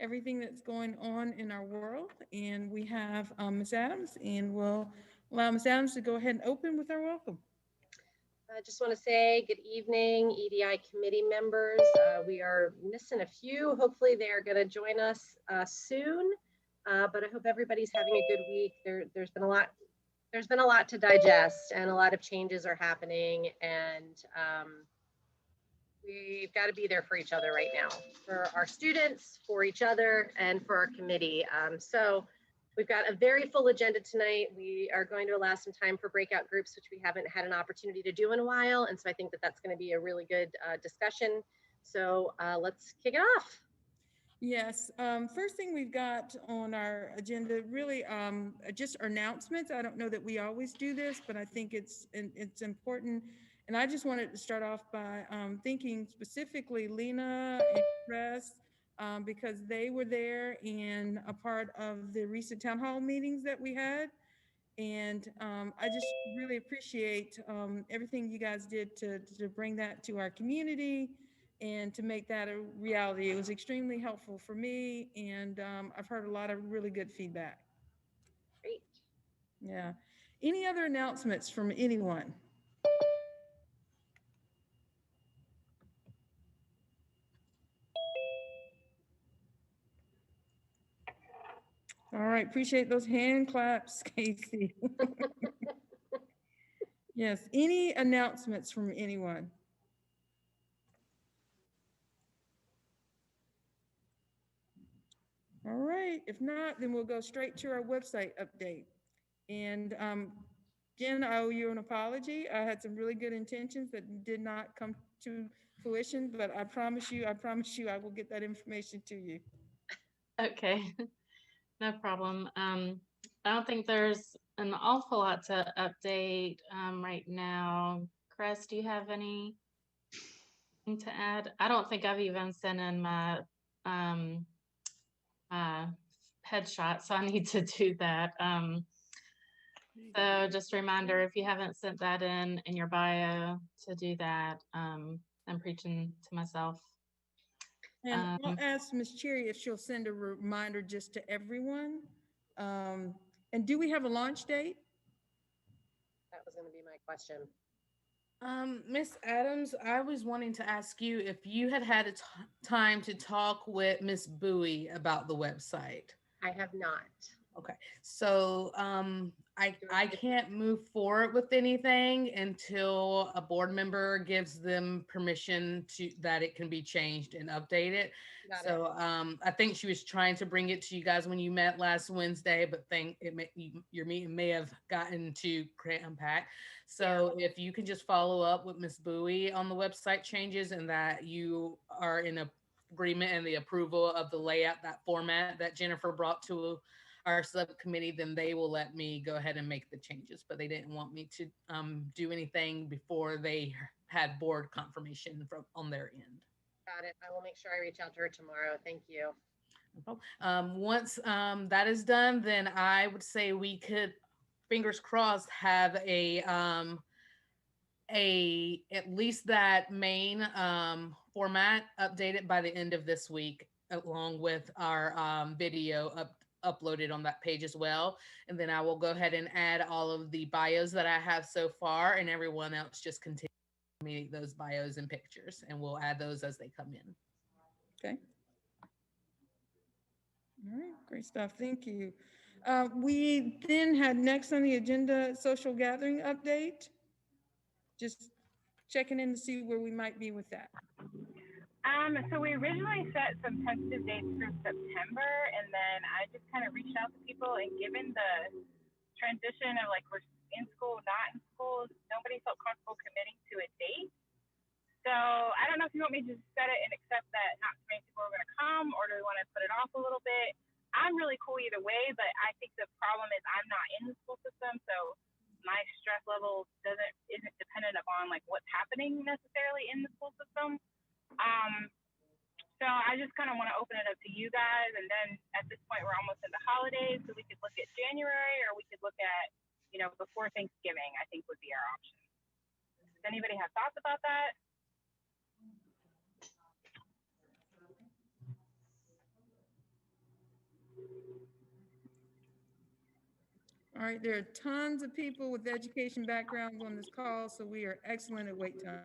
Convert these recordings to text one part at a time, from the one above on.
everything that's going on in our world. And we have Ms. Adams, and we'll allow Ms. Adams to go ahead and open with our welcome. I just want to say good evening, EDI committee members. We are missing a few. Hopefully they are going to join us soon, but I hope everybody's having a good week. There's been a lot. There's been a lot to digest, and a lot of changes are happening, and we've got to be there for each other right now, for our students, for each other, and for our committee. So we've got a very full agenda tonight. We are going to allow some time for breakout groups, which we haven't had an opportunity to do in a while. And so I think that that's going to be a really good discussion. So let's kick it off. Yes, first thing we've got on our agenda, really just announcements. I don't know that we always do this, but I think it's important. And I just wanted to start off by thanking specifically Lena and Chris because they were there and a part of the recent town hall meetings that we had. And I just really appreciate everything you guys did to bring that to our community and to make that a reality. It was extremely helpful for me, and I've heard a lot of really good feedback. Great. Yeah. Any other announcements from anyone? All right, appreciate those hand claps, Casey. Yes, any announcements from anyone? All right, if not, then we'll go straight to our website update. And Jen, I owe you an apology. I had some really good intentions that did not come to fruition, but I promise you, I will get that information to you. Okay, no problem. I don't think there's an awful lot to update right now. Chris, do you have anything to add? I don't think I've even sent in my uh, headshot, so I need to do that. So just a reminder, if you haven't sent that in your bio, to do that. I'm preaching to myself. And I'll ask Ms. Cherry if she'll send a reminder just to everyone. And do we have a launch date? That was going to be my question. Miss Adams, I was wanting to ask you if you had had a time to talk with Miss B.O.E about the website. I have not. Okay, so I can't move forward with anything until a board member gives them permission to that it can be changed and updated. So I think she was trying to bring it to you guys when you met last Wednesday, but your meeting may have gotten to cram-packed. So if you can just follow up with Miss B.O.E on the website changes and that you are in agreement and the approval of the layout, that format that Jennifer brought to our subcommittee, then they will let me go ahead and make the changes. But they didn't want me to do anything before they had board confirmation on their end. Got it. I will make sure I reach out to her tomorrow. Thank you. Once that is done, then I would say we could, fingers crossed, have at least that main format updated by the end of this week, along with our video uploaded on that page as well. And then I will go ahead and add all of the bios that I have so far, and everyone else just continue to meet those bios and pictures, and we'll add those as they come in. Okay. All right, great stuff. Thank you. We then had next on the agenda social gathering update. Just checking in to see where we might be with that. So we originally set some tentative dates for September, and then I just kind of reached out to people, and given the transition of like we're in school, not in school, nobody felt comfortable committing to a date. So I don't know if you want me to just set it and accept that not too many people are going to come, or do we want to put it off a little bit? I'm really cool either way, but I think the problem is I'm not in the school system, so my stress level isn't dependent upon like what's happening necessarily in the school system. So I just kind of want to open it up to you guys, and then at this point we're almost into holidays, so we could look at January, or we could look at, before Thanksgiving, I think would be our option. Does anybody have thoughts about that? All right, there are tons of people with education backgrounds on this call, so we are excellent at wait time.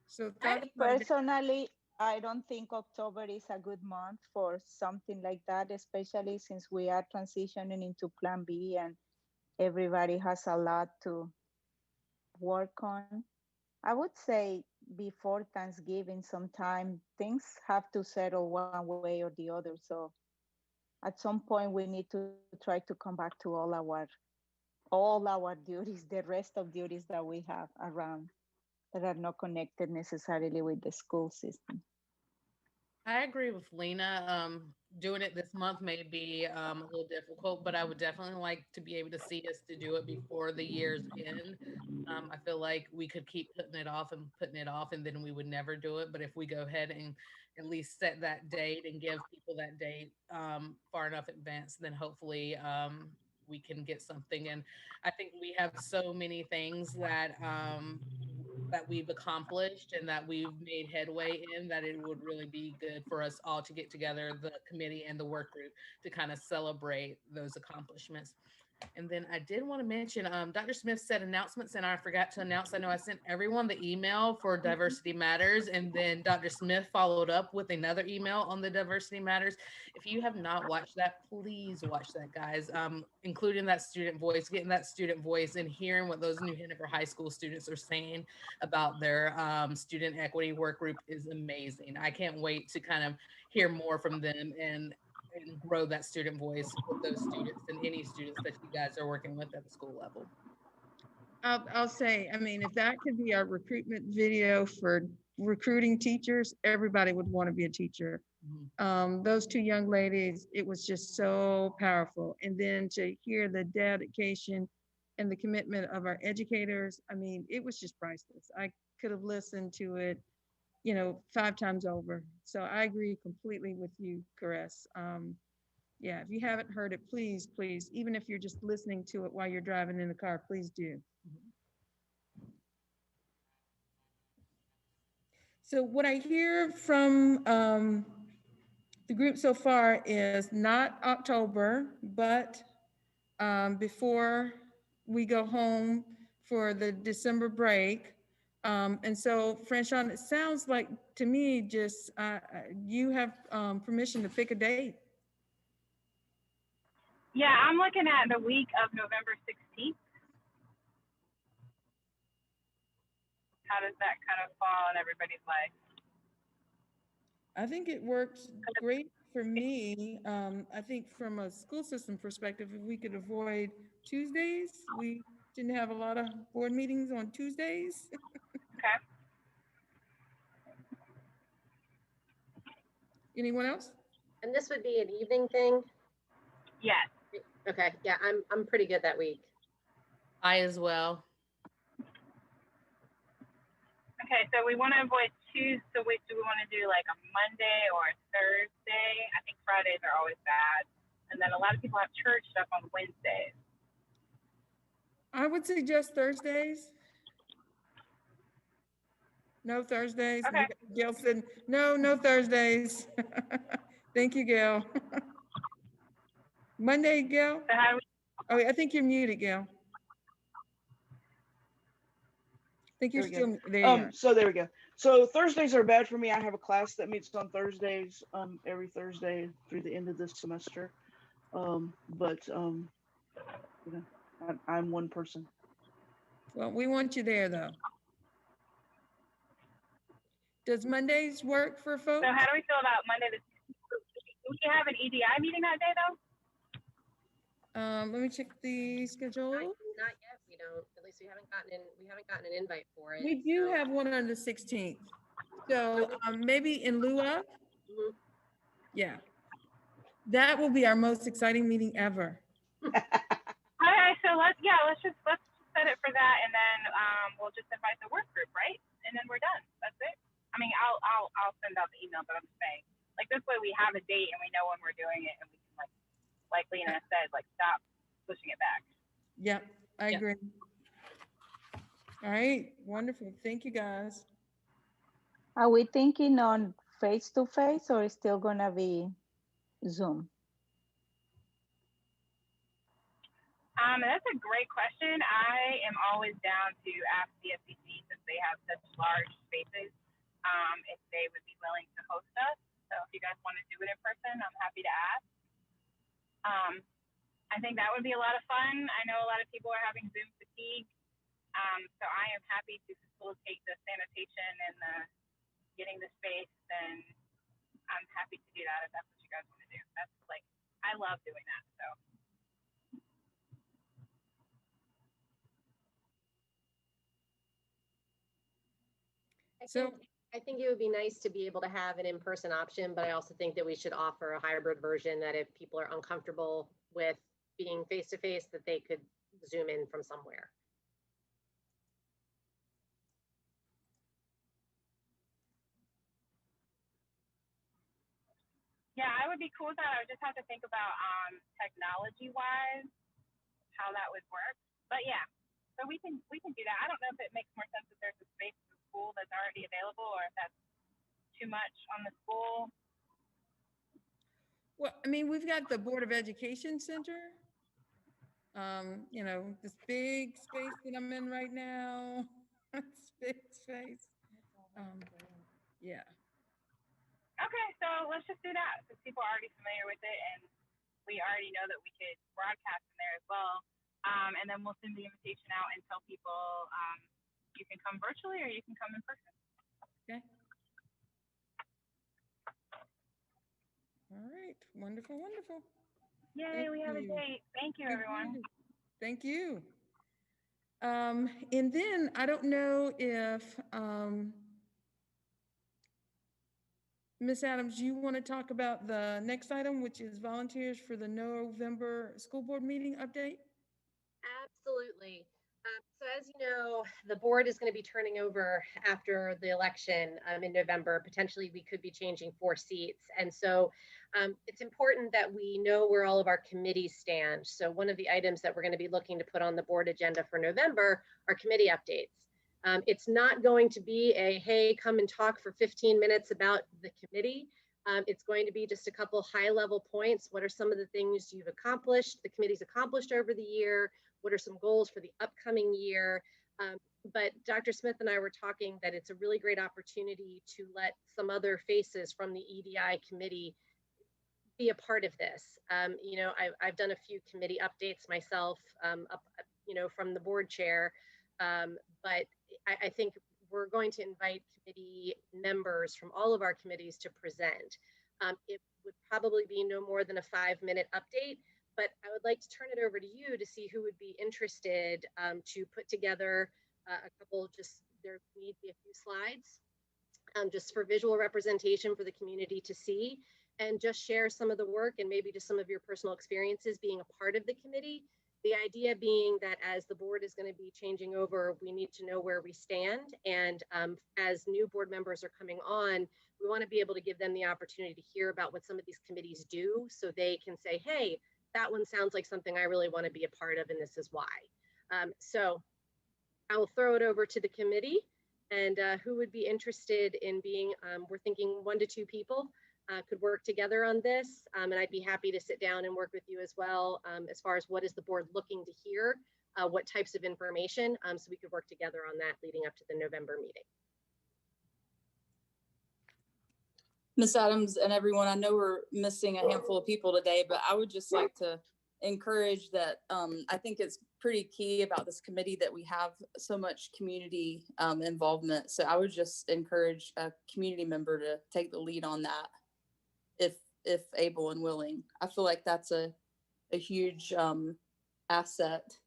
So thoughts about it? Personally, I don't think October is a good month for something like that, especially since we are transitioning into Plan B and everybody has a lot to work on. I would say before Thanksgiving, sometime things have to settle one way or the other. So at some point, we need to try to come back to all our duties, the rest of duties that we have around that are not connected necessarily with the school system. I agree with Lena. Doing it this month may be a little difficult, but I would definitely like to be able to see us to do it before the year's end. I feel like we could keep putting it off, and then we would never do it. But if we go ahead and at least set that date and give people that date far enough advance, then hopefully we can get something. And I think we have so many things that we've accomplished and that we've made headway in, that it would really be good for us all to get together, the committee and the work group, to kind of celebrate those accomplishments. And then I did want to mention, Dr. Smith said announcements, and I forgot to announce. I know I sent everyone the email for Diversity Matters, and then Dr. Smith followed up with another email on the Diversity Matters. If you have not watched that, please watch that, guys. Including that student voice, getting that student voice, and hearing what those New Hanover High School students are saying about their student equity work group is amazing. I can't wait to kind of hear more from them and grow that student voice with those students and any students that you guys are working with at the school level. I'll say, I mean, if that could be our recruitment video for recruiting teachers, everybody would want to be a teacher. Those two young ladies, it was just so powerful. And then to hear the dedication and the commitment of our educators, I mean, it was just priceless. I could have listened to it, 5 times over. So I agree completely with you, Caress. Yeah, if you haven't heard it, please, please, even if you're just listening to it while you're driving in the car, please do. So what I hear from the group so far is not October, but before we go home for the December break. And so, Franchon, it sounds like to me just you have permission to pick a date. Yeah, I'm looking at the week of November 16th. How does that kind of fall in everybody's life? I think it works great for me. I think from a school system perspective, if we could avoid Tuesdays, we didn't have a lot of board meetings on Tuesdays. Okay. Anyone else? And this would be an evening thing? Yes. Okay, yeah, I'm pretty good that week. I as well. Okay, so we want to avoid Tuesday. So wait, do we want to do like a Monday or a Thursday? I think Fridays are always bad. And then a lot of people have church stuff on Wednesdays. I would suggest Thursdays. No Thursdays. Okay. Gail said, no Thursdays. Thank you, Gail. Monday, Gail? So how do we, Oh, I think you're muted, Gail. I think you're There we still there. So there we go. So Thursdays are bad for me. I have a class that meets on Thursdays, every Thursday through the end of this semester. I'm one person. Well, we want you there though. Does Mondays work for folks? so how do we feel about Monday? Do we have an EDI meeting that day though? Let me check the schedule. Not yet, we don't, at least we haven't gotten an invite for it. We do so- have one on the 16th. So maybe in lieu of, Mhm. yeah. That will be our most exciting meeting ever. Okay, so let's just set it for that, and then we'll just invite the work group, right? And then we're done. That's it. I mean, I'll send out the email, but I'm just saying, like this way we have a date and we know when we're doing it, and we can like Lena said, like stop pushing it back. Yeah, I agree. All right, wonderful. Thank you, guys. Are we thinking on face-to-face or is still gonna be Zoom? That's a great question. I am always down to ask the FCC, since they have such large spaces, if they would be willing to host us. So if you guys want to do it in person, I'm happy to ask. I think that would be a lot of fun. I know a lot of people are having Zoom fatigue. So I am happy to facilitate the sanitation and the getting the space, and I'm happy to do that if that's what you guys want to do. That's like, I love doing that. So. I think it would be nice to be able to have an in-person option, but I also think that we should offer a hybrid version that if people are uncomfortable with being face-to-face, that they could Zoom in from somewhere. Yeah, I would be cool with that. I would just have to think about technology-wise how that would work. But yeah, so we can do that. I don't know if it makes more sense if there's a space in the school that's already available, or if that's too much on the school. Well, I mean, we've got the Board of Education Center. You know, this big space that I'm in right now. It's big space. Yeah. Okay, so let's just do that, because people are already familiar with it, and we already know that we could broadcast in there as well. And then we'll send the invitation out and tell people you can come virtually or you can come in person. Okay. All right. Wonderful, wonderful. Yay, we have a date. Thank you, everyone. Thank you. And then I don't know if Ms. Adams, you want to talk about the next item, which is volunteers for the November school board meeting update? Absolutely. So as you know, the board is going to be turning over after the election in November. Potentially, we could be changing 4 seats. And so it's important that we know where all of our committees stand. So one of the items that we're going to be looking to put on the board agenda for November are committee updates. It's not going to be a, hey, come and talk for 15 minutes about the committee. It's going to be just a couple high-level points. What are some of the things you've accomplished, the committee's accomplished over the year? What are some goals for the upcoming year? But Dr. Smith and I were talking that it's a really great opportunity to let some other faces from the EDI committee be a part of this. You know, I've done a few committee updates myself, from the board chair, but I think we're going to invite committee members from all of our committees to present. It would probably be no more than a 5-minute update, but I would like to turn it over to you to see who would be interested to put together a couple, there need to be a few slides just for visual representation for the community to see, and just share some of the work and maybe just some of your personal experiences being a part of the committee. The idea being that as the board is going to be changing over, we need to know where we stand. And as new board members are coming on, we want to be able to give them the opportunity to hear about what some of these committees do, so they can say, hey, that one sounds like something I really want to be a part of, and this is why. So I will throw it over to the committee, and who would be interested in being, we're thinking 1 to 2 people could work together on this. And I'd be happy to sit down and work with you as well, as far as what is the board looking to hear, what types of information, so we could work together on that leading up to the November meeting. Ms. Adams and everyone, I know we're missing a handful of people today, but I would just like to encourage that I think it's pretty key about this committee that we have so much community involvement. So I would just encourage a community member to take the lead on that if able and willing. I feel like that's a huge asset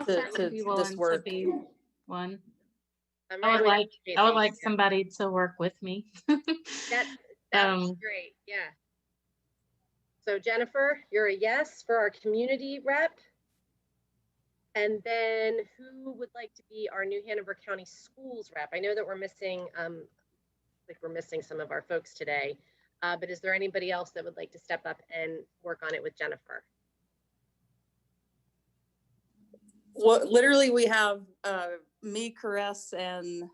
to this work. To be one. I would like somebody to work with me. That's great. Yeah. So Jennifer, you're a yes for our community rep. And then who would like to be our New Hanover County Schools rep? I know that we're missing, we're missing some of our folks today, but is there anybody else that would like to step up and work on it with Jennifer? Well, literally we have me, Caress, and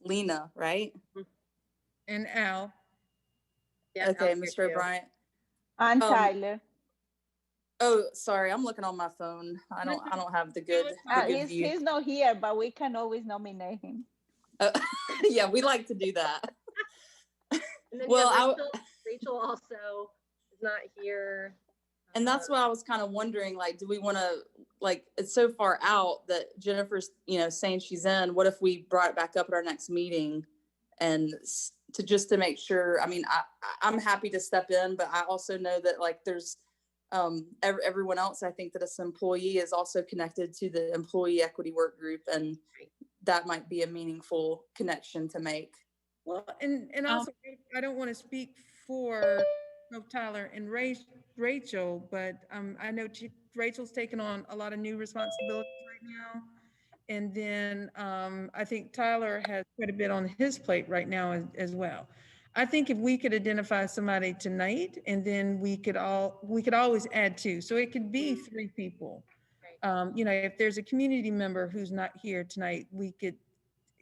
Lena, right? And Al. Yeah, okay, Mr. O'Brien. And Tyler. Oh, sorry, I'm looking on my phone. I don't have the good view. He's not here, but we can always nominate him. Yeah, we like to do that. And then Well, Rachel also is not here. And that's what I was kind of wondering, like, do we want to, like, it's so far out that Jennifer's, saying she's in. What if we brought it back up at our next meeting and to make sure? I mean, I'm happy to step in, but I also know that, like, there's everyone else. I think that this employee is also connected to the employee equity work group, and that might be a meaningful connection to make. Well, and also, I don't want to speak for both Tyler and Rachel, but I know Rachel's taken on a lot of new responsibilities right now. And then I think Tyler has quite a bit on his plate right now as well. I think if we could identify somebody tonight, and then we could always add two. So it could be 3 people. If there's a community member who's not here tonight, we could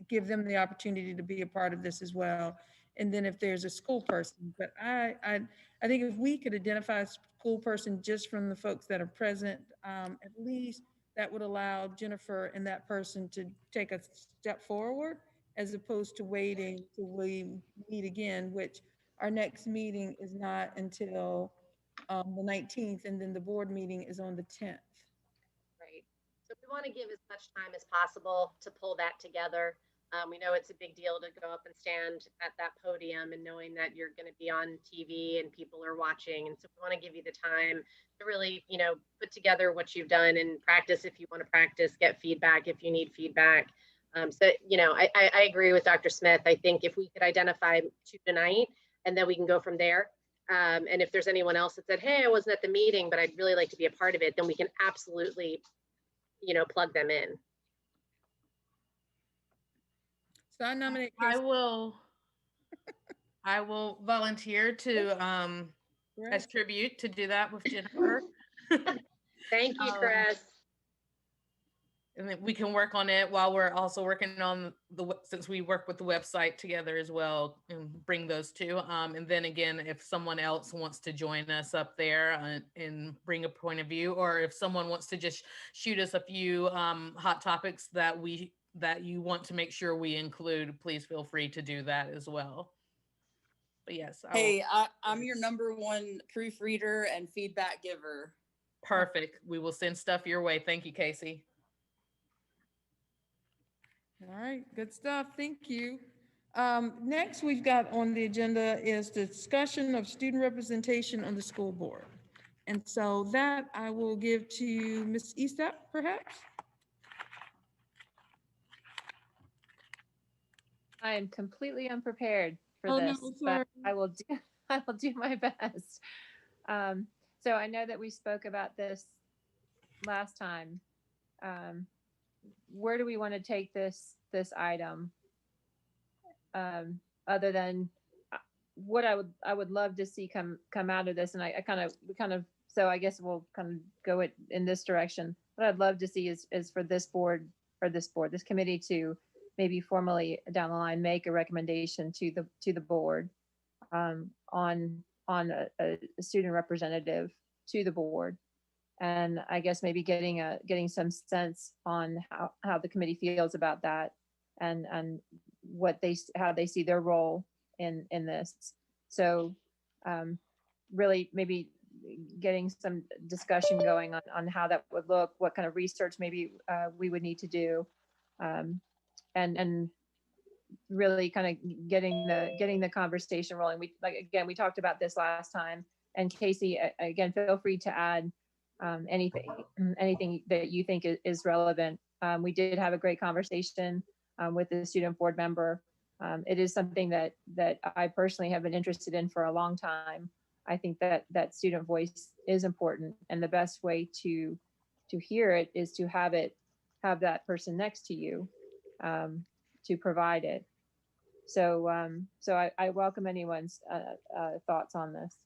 give them the opportunity to be a part of this as well. And then if there's a school person, but I think if we could identify a school person just from the folks that are present, at least that would allow Jennifer and that person to take a step forward, as opposed to waiting till we meet again, which our next meeting is not until the 19th, and then the board meeting is on the 10th. Right. So we want to give as much time as possible to pull that together. We know it's a big deal to go up and stand at that podium and knowing that you're going to be on TV and people are watching. And so we want to give you the time to really, put together what you've done and practice if you want to practice, get feedback if you need feedback. I agree with Dr. Smith. I think if we could identify 2 tonight, and then we can go from there. And if there's anyone else that said, hey, I wasn't at the meeting, but I'd really like to be a part of it, then we can absolutely, plug them in. So I nominate. I will volunteer to as tribute to do that with Jennifer. Thank you, Chris. And then we can work on it while we're also working on since we work with the website together as well, and bring those 2. And then again, if someone else wants to join us up there and bring a point of view, or if someone wants to just shoot us a few hot topics that you want to make sure we include, please feel free to do that as well. But yes. I'm your #1 proofreader and feedback giver. Perfect. We will send stuff your way. Thank you, Casey. All right, good stuff. Thank you. Next, we've got on the agenda is the discussion of student representation on the school board. And so that I will give to Ms. Eastep, perhaps. I am completely unprepared for this, no, but I will do my best. So I know that we spoke about this last time. Where do we want to take this item? Other than what I would love to see come out of this, and so I guess we'll kind of go it in this direction. What I'd love to see is for this committee to maybe formally down the line make a recommendation to the board on a student representative to the board. And I guess maybe getting some sense on how the committee feels about that, and how they see their role in this. So really maybe getting some discussion going on how that would look, what kind of research maybe we would need to do, and really kind of getting the conversation rolling. We talked about this last time, and Casey, again, feel free to add anything that you think is relevant. We did have a great conversation with the student board member. It is something that I personally have been interested in for a long time. I think that student voice is important, and the best way to hear it is to have that person next to you to provide it. So I welcome anyone's thoughts on this.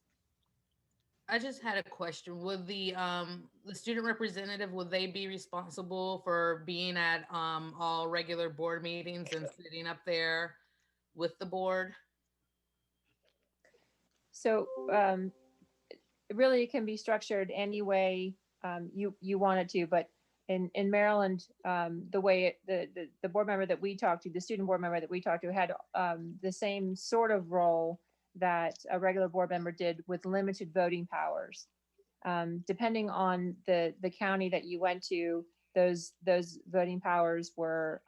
I just had a question. Would the student representative, would they be responsible for being at all regular board meetings and sitting up there with the board? So really can be structured any way you want it to. But in Maryland, the way the board member that we talked to, the student board member that we talked to, had the same sort of role that a regular board member did, with limited voting powers. Depending on the county that you went to, those voting powers were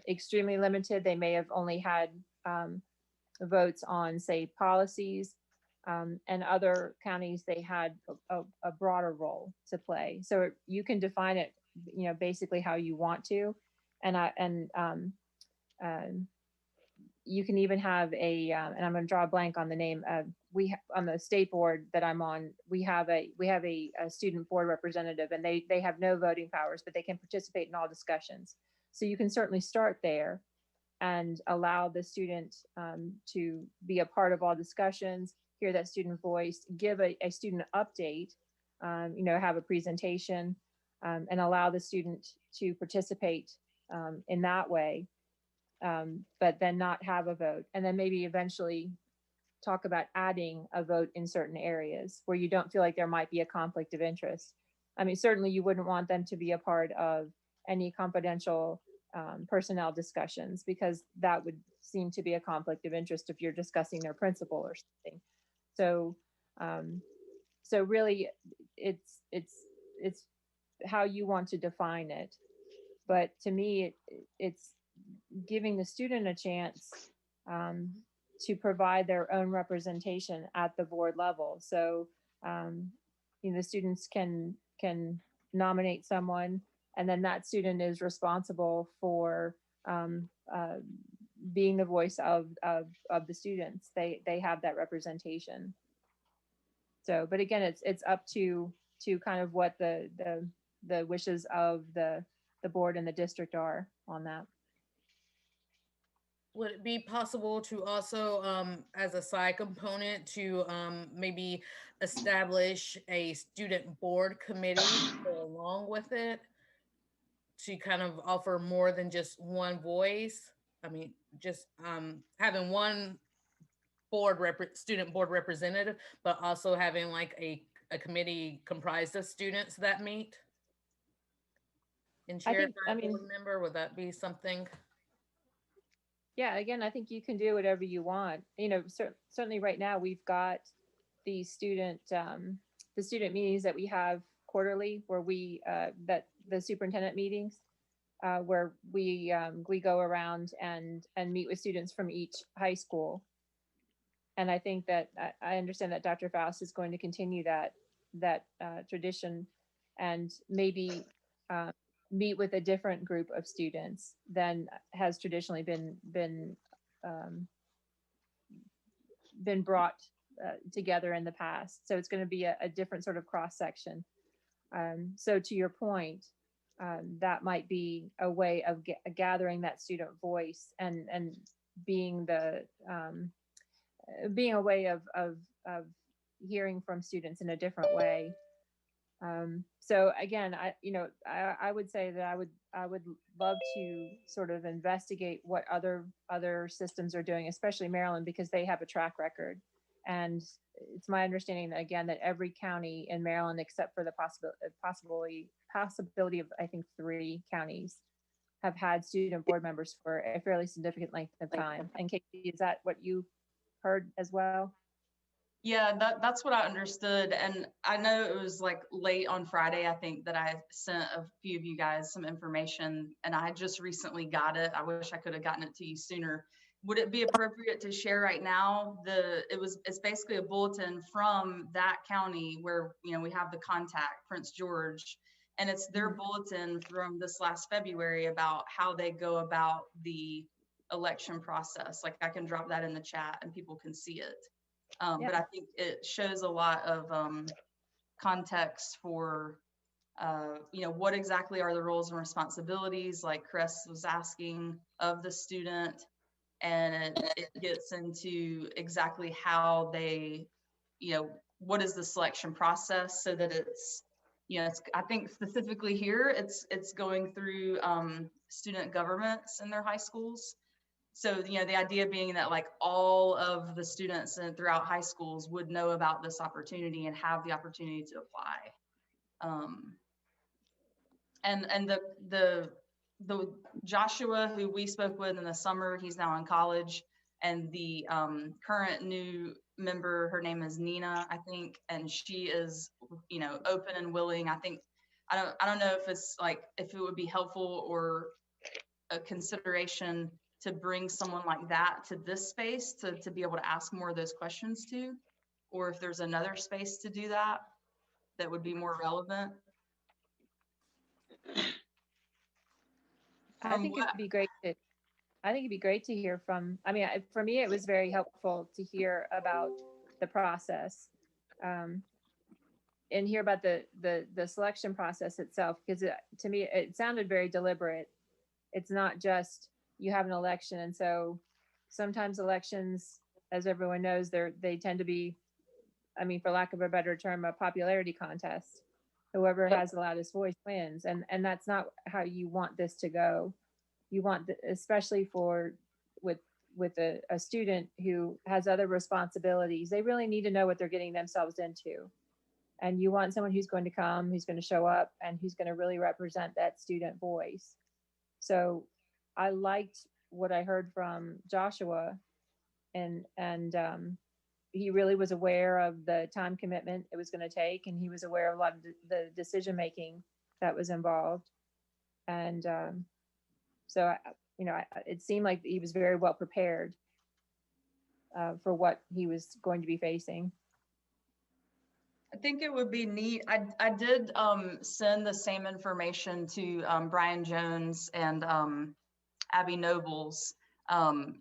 extremely limited. They may have only had votes on, say, policies, and other counties, they had a broader role to play. So you can define it, basically how you want to, and you can even have and I'm going to draw a blank on the name. On the state board that I'm on, we have a student board representative, and they have no voting powers, but they can participate in all discussions. So you can certainly start there and allow the student to be a part of all discussions, hear that student voice, give a student update, have a presentation, and allow the student to participate in that way, but then not have a vote. And then maybe eventually talk about adding a vote in certain areas where you don't feel like there might be a conflict of interest. I mean, certainly you wouldn't want them to be a part of any confidential personnel discussions, because that would seem to be a conflict of interest if you're discussing their principal or something. So, so really, it's how you want to define it. But to me, it's giving the student a chance to provide their own representation at the board level. So, the students can nominate someone, and then that student is responsible for being the voice of the students. They have that representation. So, but again, it's up to kind of what the wishes of the board and the district are on that. Would it be possible to also, as a side component, to maybe establish a student board committee to go along with it, to kind of offer more than just one voice? I mean, just having one student board representative, but also having like a committee comprised of students that meet and chaired by a board member. Would that be something? Yeah, again, I think you can do whatever you want. Certainly right now we've got the student meetings that we have quarterly, where that the superintendent meetings, where we go around and meet with students from each high school. And I think that I understand that Dr. Faust is going to continue that tradition, and maybe meet with a different group of students than has traditionally been brought together in the past. So it's going to be a different sort of cross section. So to your point, that might be a way of gathering that student voice and being being a way of hearing from students in a different way. So again, I would say that I would love to sort of investigate what other systems are doing, especially Maryland, because they have a track record. And it's my understanding that, again, that every county in Maryland, except for the possibility of, I think, 3 counties, have had student board members for a fairly significant length of time. And Katie, is that what you heard as well? Yeah, that's what I understood. And I know it was like late on Friday, I think, that I sent a few of you guys some information, and I just recently got it. I wish I could have gotten it to you sooner. Would it be appropriate to share right now? It's basically a bulletin from that county where, we have the contact, Prince George, and it's their bulletin from this last February about how they go about the election process. Like, I can drop that in the chat and people can see it. But I think it shows a lot of context for, what exactly are the roles and responsibilities, like Chris was asking, of the student. And it gets into exactly how they, what is the selection process, so that it's, I think specifically here, it's going through student governments in their high schools. So, the idea being that like all of the students throughout high schools would know about this opportunity and have the opportunity to apply. And the Joshua who we spoke with in the summer, he's now in college, and the current new member, her name is Nina, I think, and she is, open and willing. I think, I don't know if it's like, if it would be helpful or a consideration to bring someone like that to this space to be able to ask more of those questions to, or if there's another space to do that that would be more relevant. I think it'd be great to, I think it'd be great to hear from, I mean, for me, it was very helpful to hear about the process, and hear about the selection process itself, because to me, it sounded very deliberate. It's not just you have an election. And so sometimes elections, as everyone knows, they tend to be, I mean, for lack of a better term, a popularity contest. Whoever has the loudest voice wins. And that's not how you want this to go. You want, especially with a student who has other responsibilities, they really need to know what they're getting themselves into. And you want someone who's going to come, who's going to show up, and who's going to really represent that student voice. So I liked what I heard from Joshua, and he really was aware of the time commitment it was going to take, and he was aware of a lot of the decision making that was involved. And so, it seemed like he was very well prepared for what he was going to be facing. I think it would be neat. I did send the same information to Brian Jones and Abby Nobles, and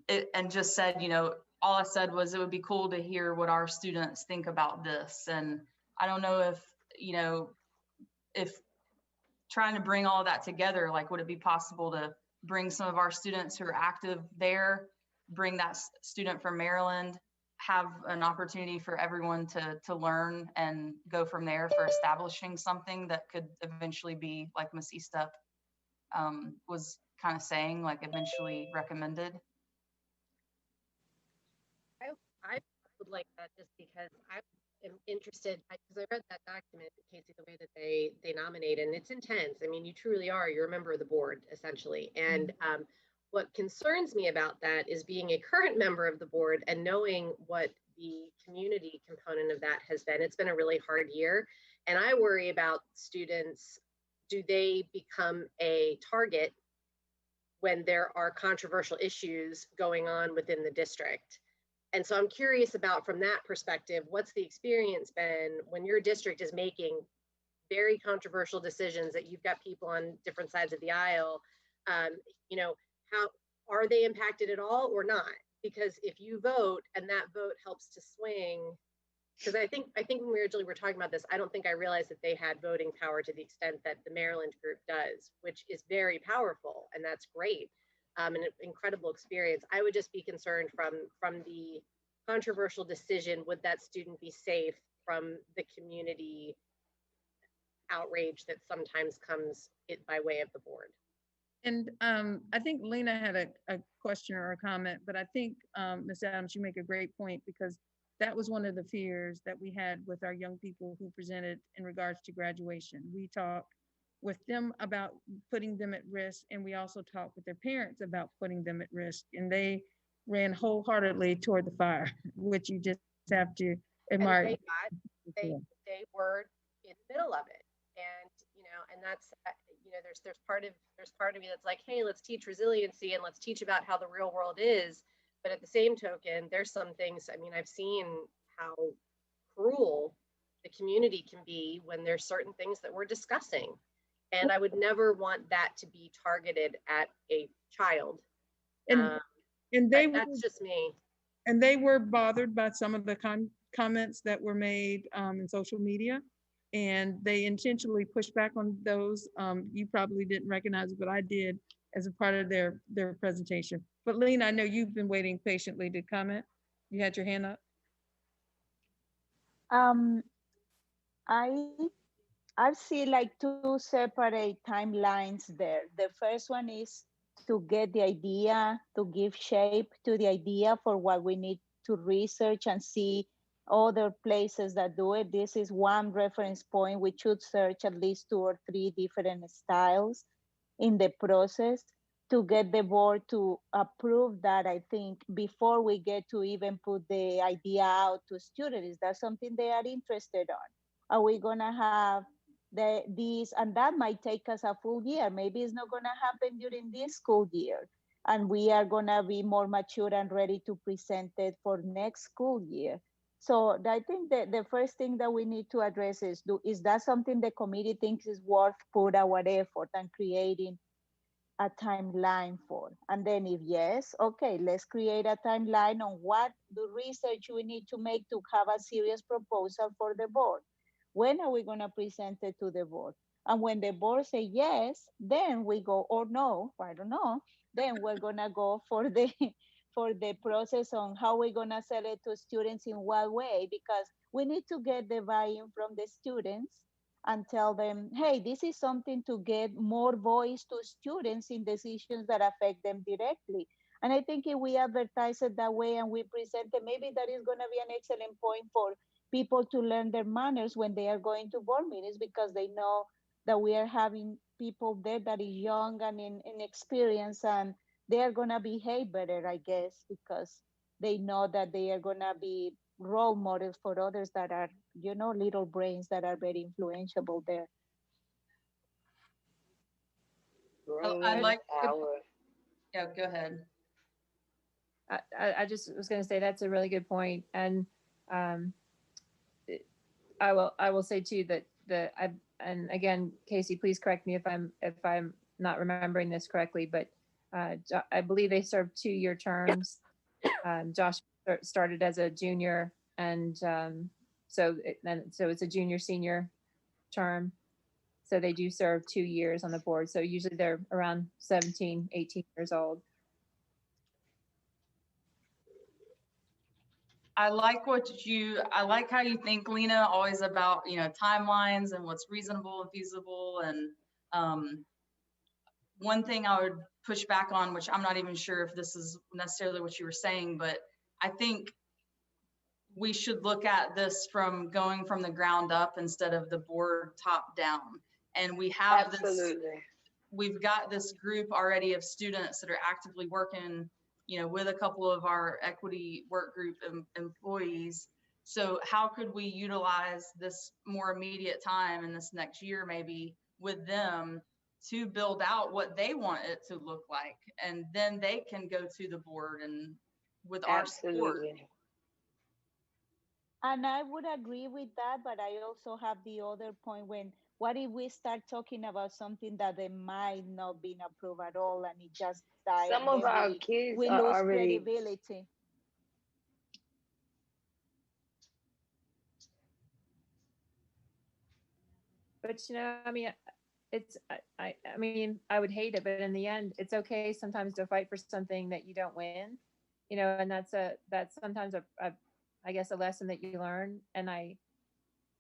just said, all I said was it would be cool to hear what our students think about this. And I don't know if trying to bring all that together, like, would it be possible to bring some of our students who are active there, bring that student from Maryland, have an opportunity for everyone to learn and go from there for establishing something that could eventually be like Miss Eastup was kind of saying, like eventually recommended. I would like that, just because I am interested, because I read that document, Casey, the way that they nominate, and it's intense. I mean, you truly are, you're a member of the board, essentially. And what concerns me about that is being a current member of the board and knowing what the community component of that has been. It's been a really hard year. And I worry about students, do they become a target when there are controversial issues going on within the district? And so I'm curious about, from that perspective, what's the experience been when your district is making very controversial decisions that you've got people on different sides of the aisle? How are they impacted at all or not? Because if you vote and that vote helps to swing, because I think when we originally were talking about this, I don't think I realized that they had voting power to the extent that the Maryland group does, which is very powerful, and that's great. An incredible experience. I would just be concerned from the controversial decision, would that student be safe from the community outrage that sometimes comes by way of the board? And I think Lena had a question or a comment, but I think, Ms. Adams, you make a great point, because that was one of the fears that we had with our young people who presented in regards to graduation. We talked with them about putting them at risk, and we also talked with their parents about putting them at risk, and they ran wholeheartedly toward the fire, which you just have to admire. They were in the middle of it, and that's there's part of me that's like, hey, let's teach resiliency and let's teach about how the real world is. But at the same token, there's some things, I mean, I've seen how cruel the community can be when there's certain things that we're discussing. And I would never want that to be targeted at a child. And that's just me. And they were bothered by some of the comments that were made in social media, and they intentionally pushed back on those. You probably didn't recognize it, but I did, as a part of their presentation. But Lena, I know you've been waiting patiently to comment. You had your hand up. I've seen like two separate timelines there. The first one is to get the idea, to give shape to the idea for what we need to research and see other places that do it. This is one reference point. We should search at least 2 or 3 different styles in the process to get the board to approve that. I think before we get to even put the idea out to students, is that something they are interested on? Are we gonna have these, and that might take us a full year. Maybe it's not gonna happen during this school year, and we are gonna be more mature and ready to present it for next school year. So I think that the first thing that we need to address is that something the committee thinks is worth put our effort and creating a timeline for? And then if yes, okay, let's create a timeline on what the research we need to make to have a serious proposal for the board. When are we gonna present it to the board? And when the board say yes, then we go, or no, I don't know, then we're gonna go for the for the process on how we're gonna sell it to students in what way, because we need to get the buy-in from the students and tell them, hey, this is something to get more voice to students in decisions that affect them directly. And I think if we advertise it that way and we present it, maybe that is going to be an excellent point for people to learn their manners when they are going to board meetings, because they know that we are having people there that is young and inexperienced, and they are going to behave better, I guess, because they know that they are going to be role models for others that are, little brains that are very influential there. I like, yeah, go ahead. I just was going to say that's a really good point, and I will say too that and again, Casey, please correct me if I'm not remembering this correctly, but I believe they served 2-year terms. Josh started as a junior, and so it's a junior senior term. So they do serve 2 years on the board. So usually they're around 17, 18 years old. I like how you think, Lena, always about, timelines and what's reasonable and feasible. And one thing I would push back on, which I'm not even sure if this is necessarily what you were saying, but I think we should look at this from going from the ground up instead of the board top down. And we have we've got this group already of students that are actively working, with a couple of our equity work group employees. So how could we utilize this more immediate time in this next year, maybe with them, to build out what they want it to look like? And then they can go to the board and with our support. And I would agree with that, but I also have the other point what if we start talking about something that they might not be approved at all, and it just dies? Some of our kids we are lose already credibility. But I mean, it's I mean, I would hate it, but in the end, it's okay sometimes to fight for something that you don't win, and that's sometimes I guess a lesson that you learn. And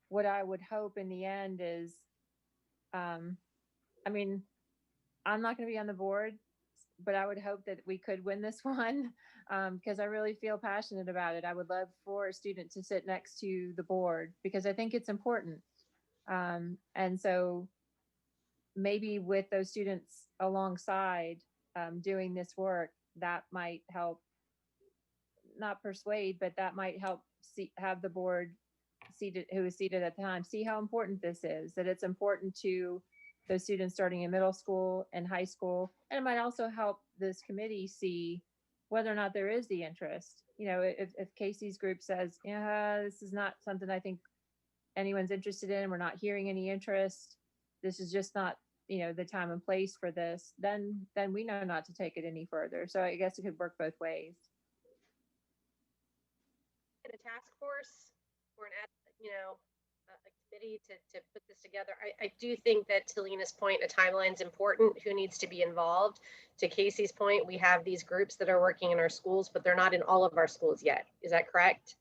what I would hope in the end is, I mean, I'm not going to be on the board, but I would hope that we could win this one, because I really feel passionate about it. I would love for a student to sit next to the board because I think it's important. And so maybe with those students alongside doing this work, that might help, not persuade, but that might help have the board who is seated at the time see how important this is, that it's important to those students starting in middle school and high school. And it might also help this committee see whether or not there is the interest. If Casey's group says, yeah, this is not something I think anyone's interested in, we're not hearing any interest, this is just not, the time and place for this, then we know not to take it any further. So I guess it could work both ways. In a task force or a committee to put this together, I do think that, to Lena's point, a timeline is important. Who needs to be involved? To Casey's point, we have these groups that are working in our schools, but they're not in all of our schools yet. Is that correct?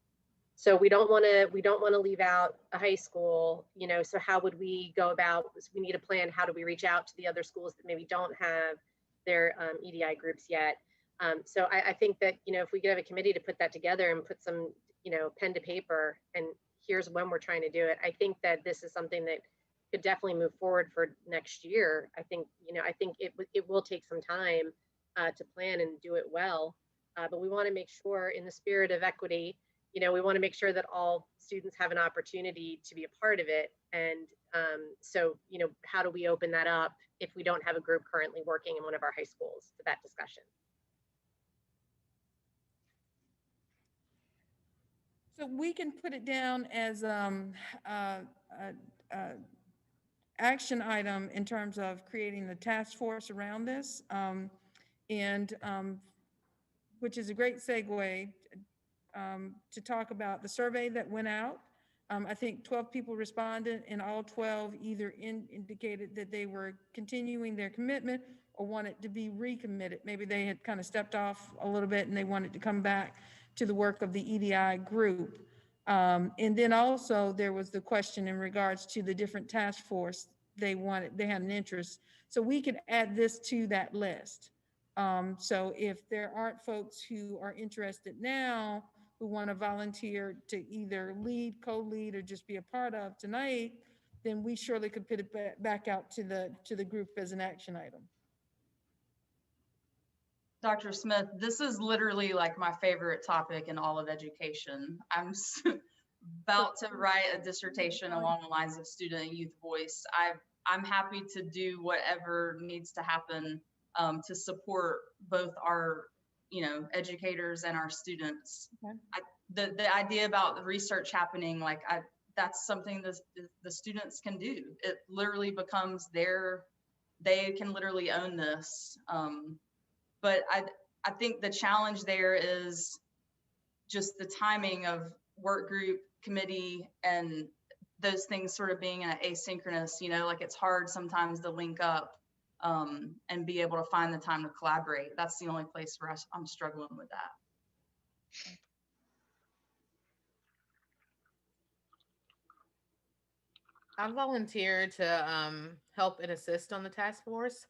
So we don't want to leave out a high school, so how would we go about, we need a plan. How do we reach out to the other schools that maybe don't have their EDI groups yet. So I think that, you know, if we could have a committee to put that together and put some, you know, pen to paper, and here's when we're trying to do it, I think that this is something that could definitely move forward for next year. I think, you know, I think it will take some time to plan and do it well. But we want to make sure, in the spirit of equity, you know, we want to make sure that all students have an opportunity to be a part of it. And so, you know, how do we open that up if we don't have a group currently working in one of our high schools to that discussion? So we can put it down as action item in terms of creating the task force around this, and which is a great segue to talk about the survey that went out. I think 12 people responded, and all 12 either indicated that they were continuing their commitment or wanted to be recommitted. Maybe they had kind of stepped off a little bit and they wanted to come back to the work of the EDI group. And then also there was the question in regards to the different task force they had an interest. So we could add this to that list. So if there aren't folks who are interested now, who want to volunteer to either lead, co-lead, or just be a part of tonight, then we surely could put it back out to the group as an action item. Dr. Smith, this is literally like my favorite topic in all of education. I'm about to write a dissertation along the lines of student and youth voice. I'm happy to do whatever needs to happen to support both our, you know, educators and our students. Okay. The idea about the research happening, like that's something the students can do. It literally becomes they can literally own this. But I think the challenge there is just the timing of work group, committee, and those things sort of being asynchronous, you know, like it's hard sometimes to link up and be able to find the time to collaborate. That's the only place where I'm struggling with that. I volunteer to help and assist on the task force.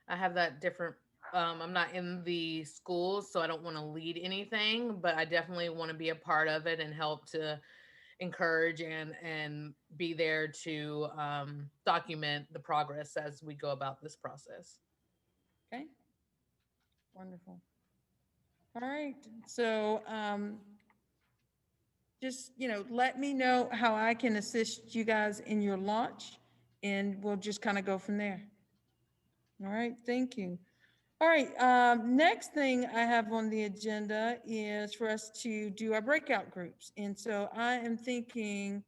I have that different, I'm not in the schools, so I don't want to lead anything, but I definitely want to be a part of it and help to encourage and be there to document the progress as we go about this process. Okay, wonderful. All right, so just, you know, let me know how I can assist you guys in your launch, and we'll just kind of go from there. All right, thank you. All right, next thing I have on the agenda is for us to do our breakout groups. And so I am thinking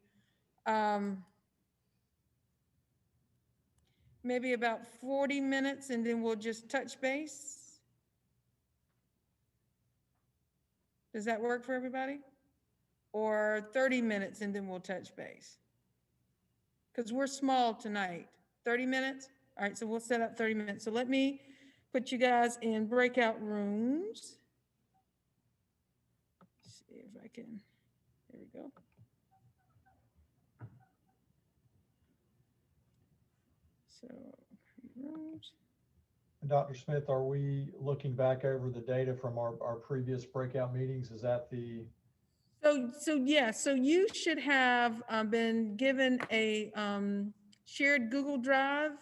maybe about 40 minutes, and then we'll just touch base. Does that work for everybody? Or 30 minutes and then we'll touch base? Because we're small tonight. 30 minutes? All right, so we'll set up 30 minutes. So let me put you guys in breakout rooms. Let's see if I can, there we go. So, rooms. And Dr. Smith, are we looking back over the data from our previous breakout meetings? Is that the? So yeah, so you should have been given a shared Google Drive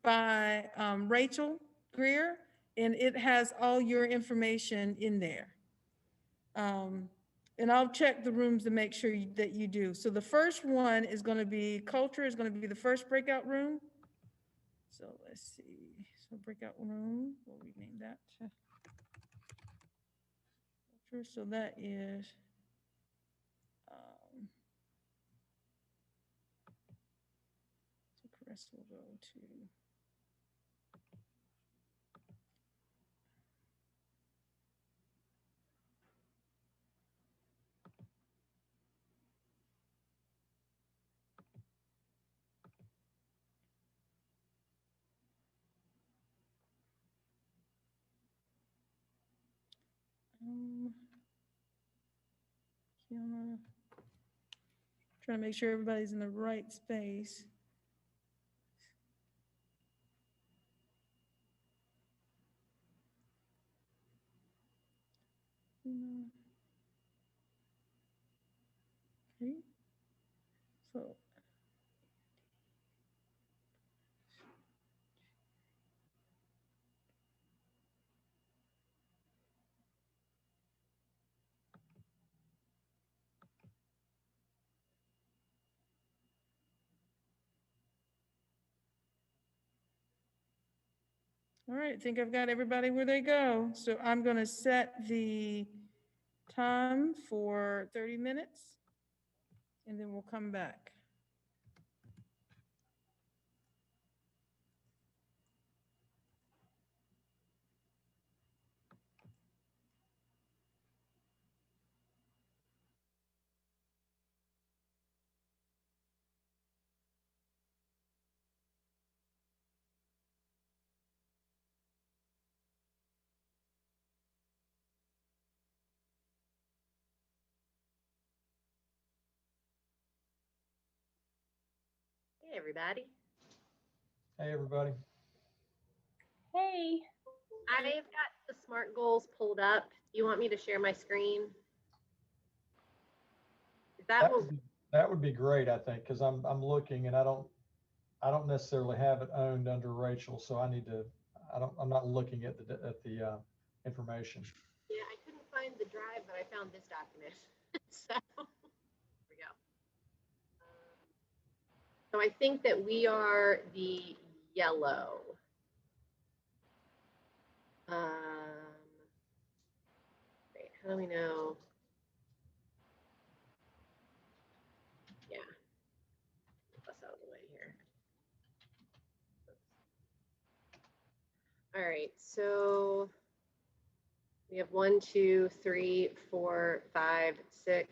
by Rachel Greer, and it has all your information in there. And I'll check the rooms to make sure that you do. So the first one is going to be culture, is going to be the first breakout room. So let's see. So breakout room, we'll rename that. Culture, so that is. So Chris will go to. Kiana. Trying to make sure everybody's in the right space. All right, I think I've got everybody where they go. So I'm going to set the time for 30 minutes and then we'll come back. Hey, everybody. Hey, everybody. Hey. I've got the SMART goals pulled up. Do you want me to share my screen? Is that what? That would be great, I think, because I'm looking and I don't necessarily have it owned under Rachel, so I'm not looking at the information. Yeah, I couldn't find the drive, but I found this document. So here we go. So I think that we are the yellow. Wait, how do we know? Yeah. Get this out of the way here. All right, so we have 1, 2, 3, 4, 5, 6,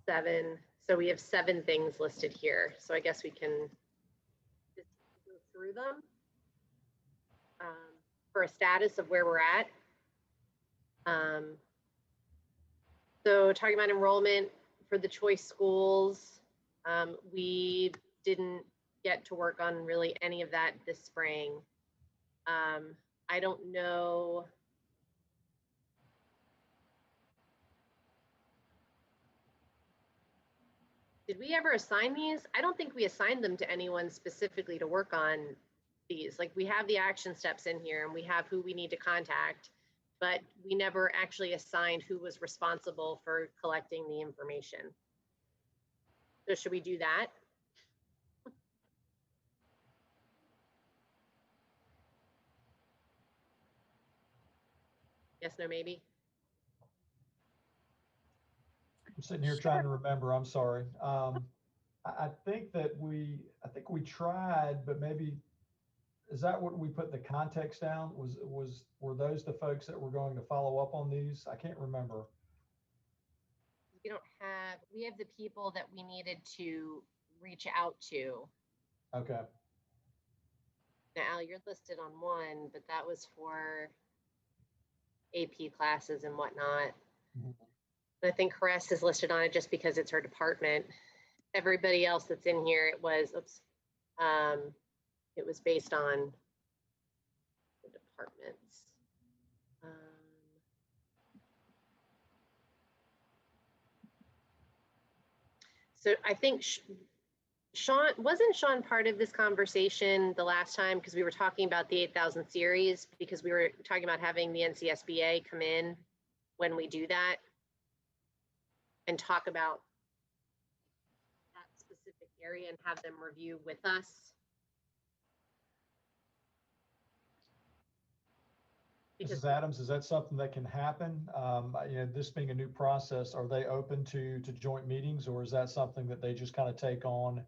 7. So we have 7 things listed here. So I guess we can just go through them for a status of where we're at. So talking about enrollment for the choice schools, we didn't get to work on really any of that this spring. I don't know. Did we ever assign these? I don't think we assigned them to anyone specifically to work on these. Like, we have the action steps in here and we have who we need to contact, but we never actually assigned who was responsible for collecting the information. So should we do that? Yes, no, maybe. I'm sitting here trying to remember. I'm sorry. I think we tried, but maybe, is that what we put the context down? Were those the folks that were going to follow up on these? I can't remember. We have the people that we needed to reach out to. Okay. Now, Al, you're listed on one, but that was for AP classes and whatnot. Mhm. I think Caress is listed on it just because it's her department. Everybody else that's in here, it was based on the departments. So I think wasn't Sean part of this conversation the last time, because we were talking about the 8,000 series, because we were talking about having the NCSBA come in when we do that and talk about that specific area and have them review with us. Mrs. Adams, is that something that can happen? This being a new process, are they open to joint meetings, or is that something that they just kind of take on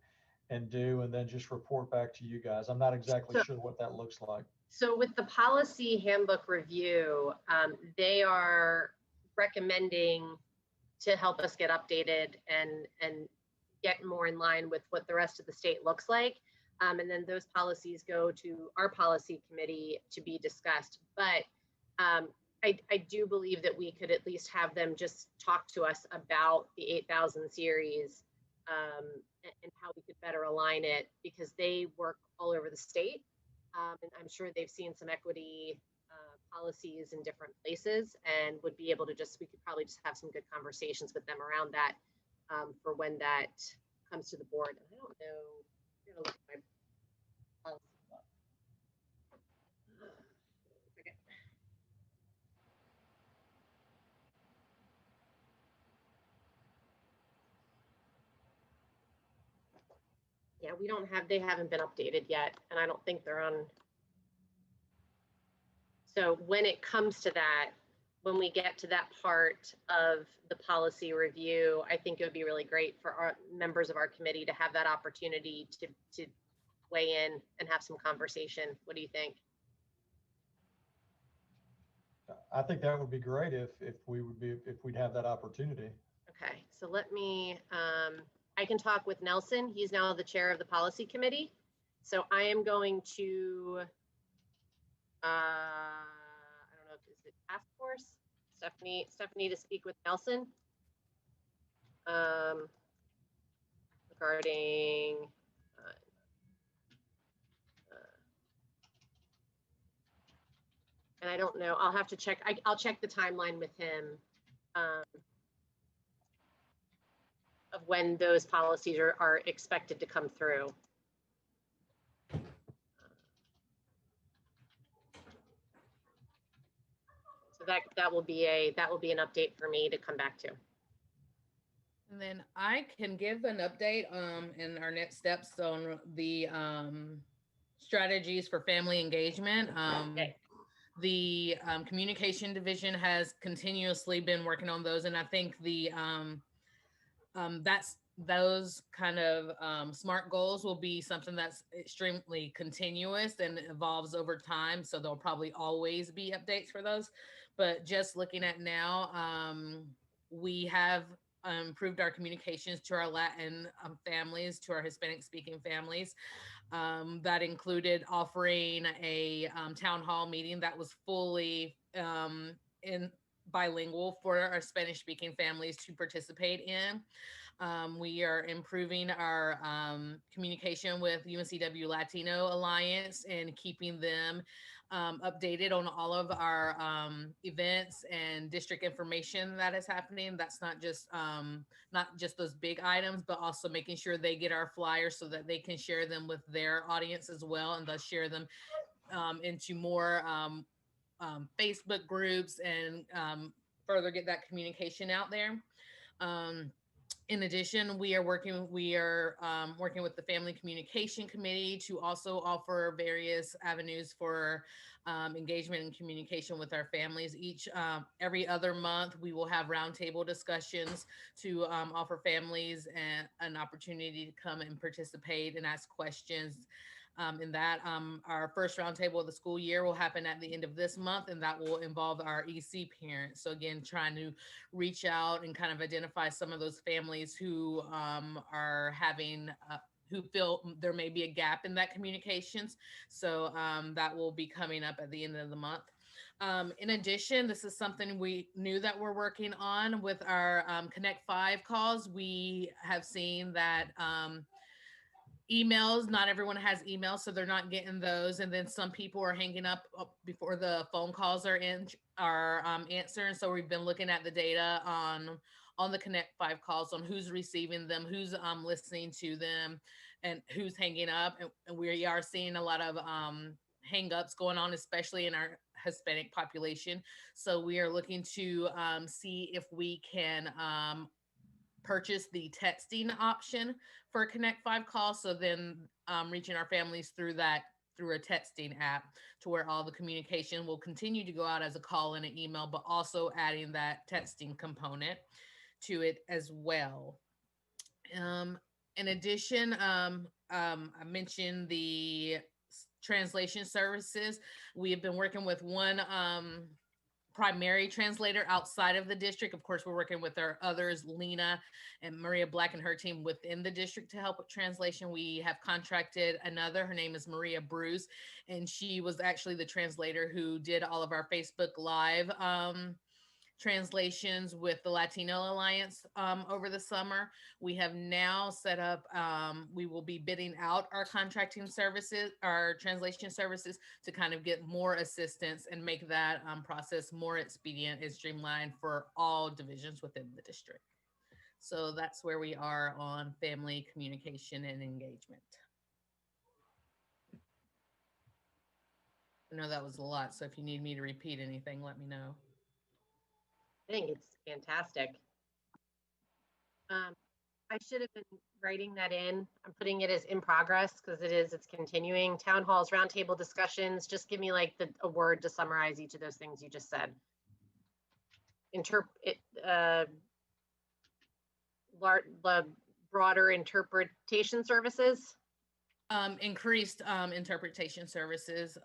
and do and then just report back to you guys? I'm not exactly sure what that looks like. So with the policy handbook review, they are recommending to help us get updated and get more in line with what the rest of the state looks like. And then those policies go to our policy committee to be discussed. But I do believe that we could at least have them just talk to us about the 8,000 series and how we could better align it, because they work all over the state. And I'm sure they've seen some equity policies in different places and would be able to we could probably just have some good conversations with them around that for when that comes to the board. I don't know. I'm gonna look at my policy book. Okay. Yeah, they haven't been updated yet, and I don't think they're on So when it comes to that, when we get to that part of the policy review, I think it would be really great for our members of our committee to have that opportunity to weigh in and have some conversation. What do you think? I think that would be great if we'd have that opportunity. Okay, so let me, I can talk with Nelson. He's now the chair of the policy committee. So I am going to, I don't know, is it task force? Stephanie to speak with Nelson regarding and I don't know, I'll have to check, I'll check the timeline with him of when those policies are expected to come through. So that will be an update for me to come back to. And then I can give an update in our next steps on the strategies for family engagement. Okay. The communication division has continuously been working on those, and I think the that's those kind of SMART goals will be something that's extremely continuous and evolves over time. So there'll probably always be updates for those. But just looking at now, we have improved our communications to our Latin families, to our Hispanic speaking families. That included offering a town hall meeting that was fully in bilingual for our Spanish speaking families to participate in. We are improving our communication with UNCW Latino Alliance and keeping them updated on all of our events and district information that is happening. That's not just those big items, but also making sure they get our flyers so that they can share them with their audience as well, and thus share them into more Facebook groups and further get that communication out there. In addition, we are working with the Family Communication Committee to also offer various avenues for engagement and communication with our families. Every other month, we will have roundtable discussions to offer families an opportunity to come and participate and ask questions. In that, our first roundtable of the school year will happen at the end of this month, and that will involve our EC parents. So again, trying to reach out and kind of identify some of those families who are having, who feel there may be a gap in that communications. So that will be coming up at the end of the month. In addition, this is something we knew that we're working on with our Connect 5 calls. We have seen that emails, not everyone has emails, so they're not getting those, and then some people are hanging up before the phone calls are answering. So we've been looking at the data on the Connect 5 calls, on who's receiving them, who's listening to them, and who's hanging up. And we are seeing a lot of hang-ups going on, especially in our Hispanic population. So we are looking to see if we can purchase the texting option for Connect 5 calls. So then reaching our families through a texting app, to where all the communication will continue to go out as a call and an email, but also adding that texting component to it as well. In addition, I mentioned the translation services. We have been working with one primary translator outside of the district. Of course, we're working with our others, Lena and Maria Black and her team within the district to help with translation. We have contracted another, her name is Maria Bruce, and she was actually the translator who did all of our Facebook Live translations with the Latino Alliance over the summer. We have now set up, we will be bidding out our contracting services, our translation services, to kind of get more assistance and make that process more expedient and streamlined for all divisions within the district. So that's where we are on family communication and engagement. I know that was a lot, so if you need me to repeat anything, let me know. I think it's fantastic. I should have been writing that in. I'm putting it as in progress because it's continuing. Town halls, roundtable discussions. Just give me like a word to summarize each of those things you just said. The broader interpretation services. Increased interpretation services.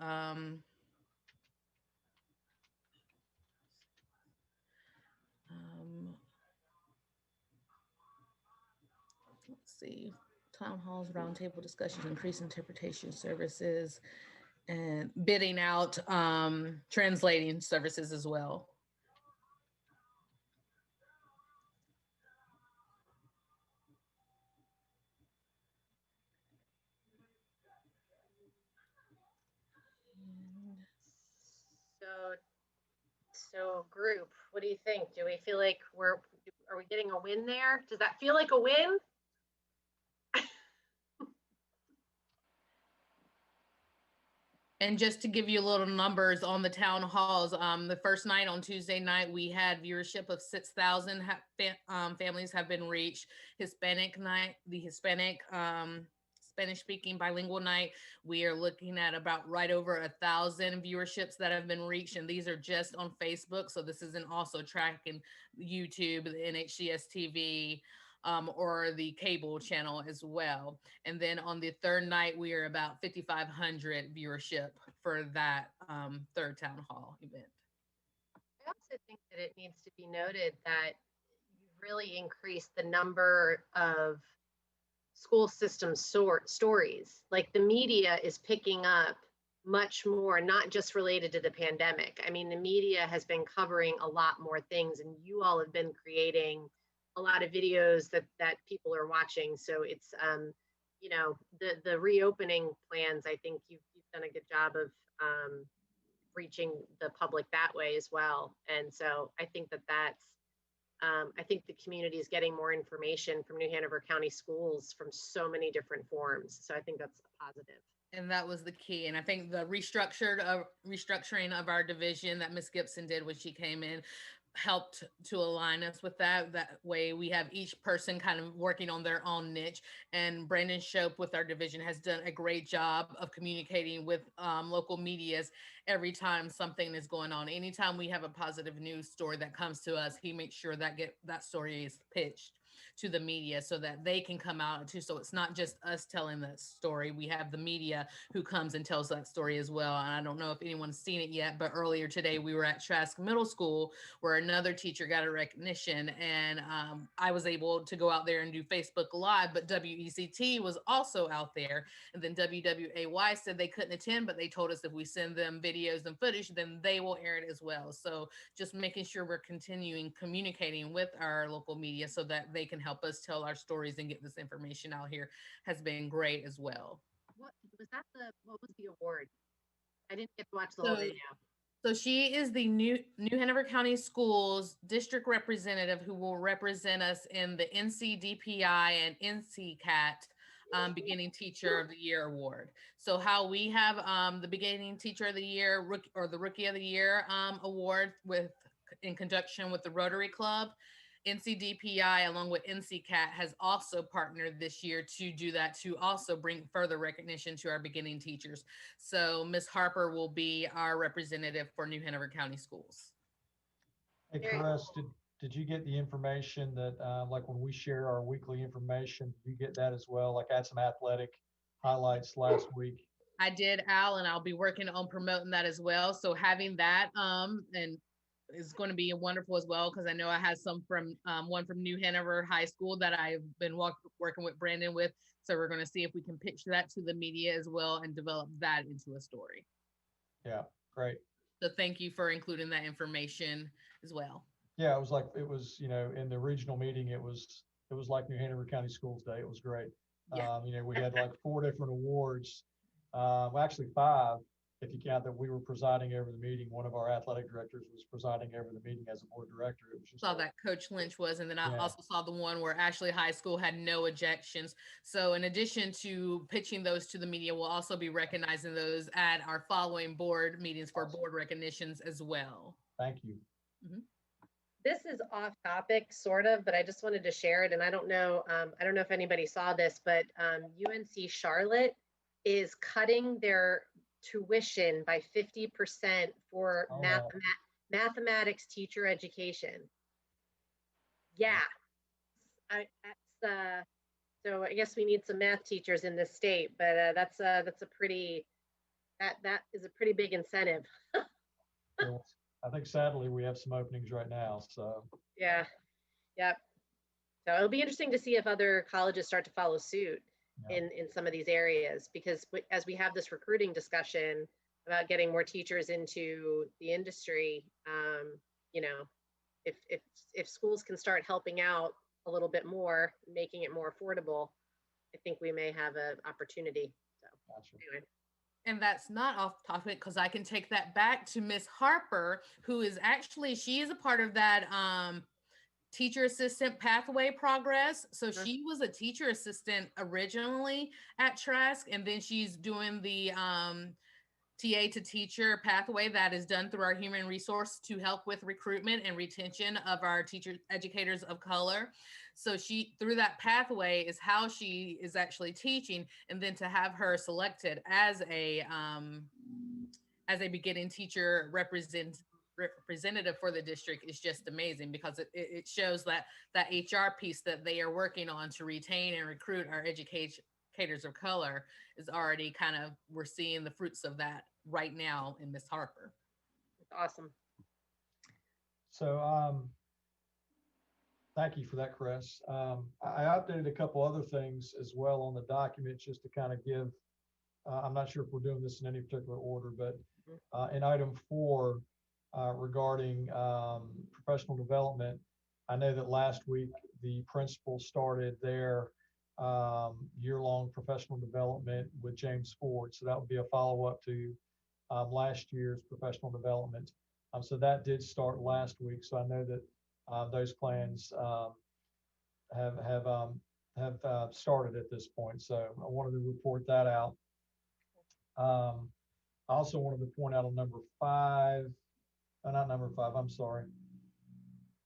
Let's see, town halls, roundtable discussions, increased interpretation services, and bidding out translating services as well. So group, what do you think? Do we feel like are we getting a win there? Does that feel like a win? And just to give you a little numbers on the town halls, the first night on Tuesday night, we had viewership of 6,000 families have been reached. Hispanic night, the Hispanic Spanish speaking bilingual night, we are looking at about right over 1,000 viewerships that have been reached. And these are just on Facebook. So this isn't also tracking YouTube, the NHCS TV, or the cable channel as well. And then on the third night, we are about 5,500 viewership for that third town hall event. I also think that it needs to be noted that you've really increased the number of school system stories. Like the media is picking up much more, not just related to the pandemic. I mean, the media has been covering a lot more things, and you all have been creating a lot of videos that people are watching. So it's, you know, the reopening plans, I think you've done a good job of reaching the public that way as well. And so I think that's, I think the community is getting more information from New Hanover County schools from so many different forms. So I think that's a positive. And that was the key. And I think the restructuring of our division that Miss Gibson did when she came in helped to align us with that. That way we have each person kind of working on their own niche. And Brandon Shope with our division has done a great job of communicating with local medias every time something is going on. Anytime we have a positive news story that comes to us, he makes sure that that story is pitched to the media so that they can come out too. So it's not just us telling that story. We have the media who comes and tells that story as well. And I don't know if anyone's seen it yet, but earlier today we were at Trask Middle School where another teacher got a recognition, and I was able to go out there and do Facebook Live, but WECT was also out there. And then WWAY said they couldn't attend, but they told us if we send them videos and footage, then they will air it as well. So just making sure we're continuing communicating with our local media so that they can help us tell our stories and get this information out here has been great as well. What was the award? I didn't get to watch the whole video. So she is the New Hanover County Schools district representative who will represent us in the NCDPI and NCCAT Beginning Teacher of the Year award. So how we have the Beginning Teacher of the Year or the Rookie of the Year award in conjunction with the Rotary Club. NCDPI along with NCCAT has also partnered this year to do that, to also bring further recognition to our beginning teachers. So Ms. Harper will be our representative for New Hanover County Schools. Hey, Chris, did you get the information that like when we share our weekly information, did you get that as well? Like I had some athletic highlights last week. I did, Al, and I'll be working on promoting that as well. So having that and is going to be wonderful as well, because I know I had some from one from New Hanover High School that I've been working with Brandon with. So we're going to see if we can pitch that to the media as well and develop that into a story. Yeah, great. So thank you for including that information as well. Yeah, it was, you know, in the regional meeting, it was like New Hanover County Schools Day. It was great. Yeah. You know, we had like 4 different awards, well, actually 5. If you count that we were presiding over the meeting, one of our athletic directors was presiding over the meeting as a board director. It was just saw that Coach Lynch was, and then I also saw the one where Ashley High School had no ejections. So in addition to pitching those to the media, we'll also be recognizing those at our following board meetings for board recognitions as well. Thank you. Mm-hmm. this is off topic, sort of, but I just wanted to share it. And I don't know if anybody saw this, but UNC Charlotte is cutting their tuition by 50% for Oh, mathematics teacher education. Yeah, so I guess we need some math teachers in this state, but that's a pretty that is a pretty big incentive. well, I think sadly we have some openings right now, so. Yeah, yep. So it'll be interesting to see if other colleges start to follow suit Yeah. in some of these areas, because as we have this recruiting discussion about getting more teachers into the industry, you know, if schools can start helping out a little bit more, making it more affordable, I think we may have an opportunity. So Gotcha. anyway. And that's not off topic because I can take that back to Miss Harper, who is actually, she is a part of that teacher assistant pathway progress. So she was a teacher assistant originally at Trask, and then she's doing the TA to teacher pathway that is done through our human resource to help with recruitment and retention of our teacher educators of color. So she, through that pathway, is how she is actually teaching, and then to have her selected as a beginning teacher representative for the district is just amazing, because it shows that HR piece that they are working on to retain and recruit our educators of color is already kind of, we're seeing the fruits of that right now in Miss Harper. Awesome. So thank you for that, Chris. I updated a couple other things as well on the document just to kind of give, I'm not sure if we're doing this in any particular order, but in item 4 regarding professional development, I know that last week the principal started their year-long professional development with James Ford. So that would be a follow-up to last year's professional development. So that did start last week. So I know that those plans have started at this point. So I wanted to report that out. I also wanted to point out on number 5, not number 5, I'm sorry.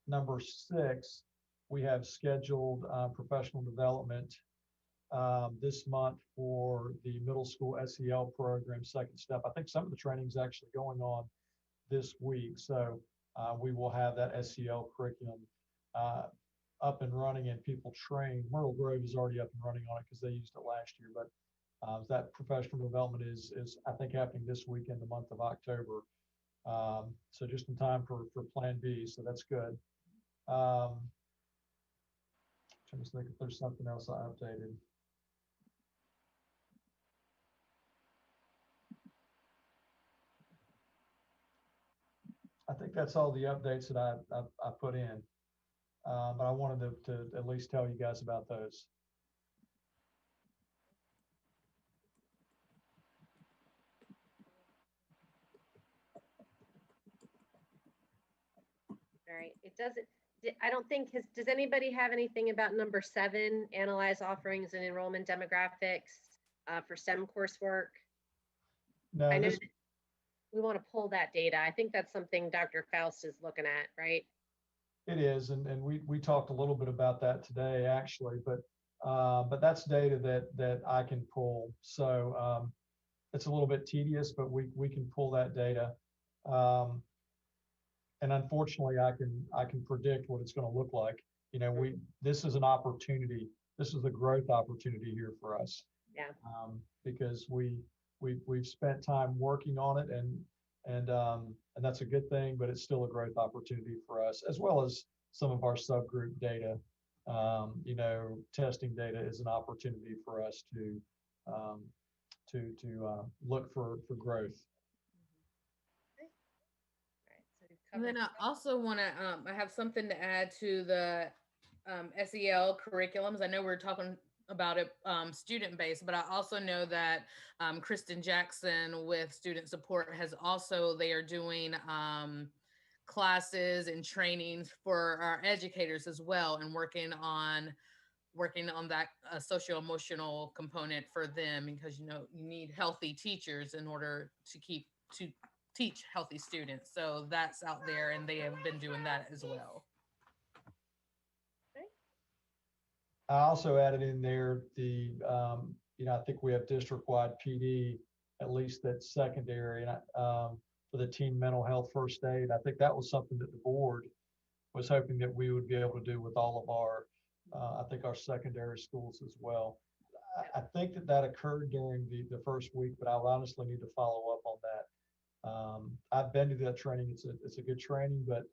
Number 6, we have scheduled professional development this month for the middle school SEL program, second step. I think some of the training is actually going on this week. So we will have that SEL curriculum up and running and people trained. Myrtle Grove is already up and running on it because they used it last year, but that professional development is I think happening this week in the month of October. So just in time for Plan B, so that's good. Trying to think if there's something else I updated. I think that's all the updates that I put in, but I wanted to at least tell you guys about those. All right. It doesn't, I don't think, does anybody have anything about number 7, analyze offerings and enrollment demographics for STEM coursework? No, I know that we want to pull that data. I think that's something Dr. Faust is looking at, right? it is, and we talked a little bit about that today actually, but that's data that I can pull. So it's a little bit tedious, but we can pull that data. And unfortunately, I can predict what it's going to look like. You know, this is an opportunity. This is a growth opportunity here for us. Yeah. Because we've spent time working on it, and that's a good thing. But it's still a growth opportunity for us, as well as some of our subgroup data. You know, testing data is an opportunity for us to look for growth. And then I also want to, I have something to add to the SEL curriculums. I know we're talking about it student-based, but I also know that Kristen Jackson with Student Support has also, they are doing classes and trainings for our educators as well, and working on that socio-emotional component for them, because you know you need healthy teachers in order to teach healthy students. So that's out there, and they have been doing that as well. I also added in there the, I think we have district-wide PD, at least that's secondary, and for the teen mental health first aid. I think that was something that the board was hoping that we would be able to do with all of our, I think our secondary schools as well. I think that occurred during the first week, but I'll honestly need to follow up on that. I've been to that training. It's a good training, but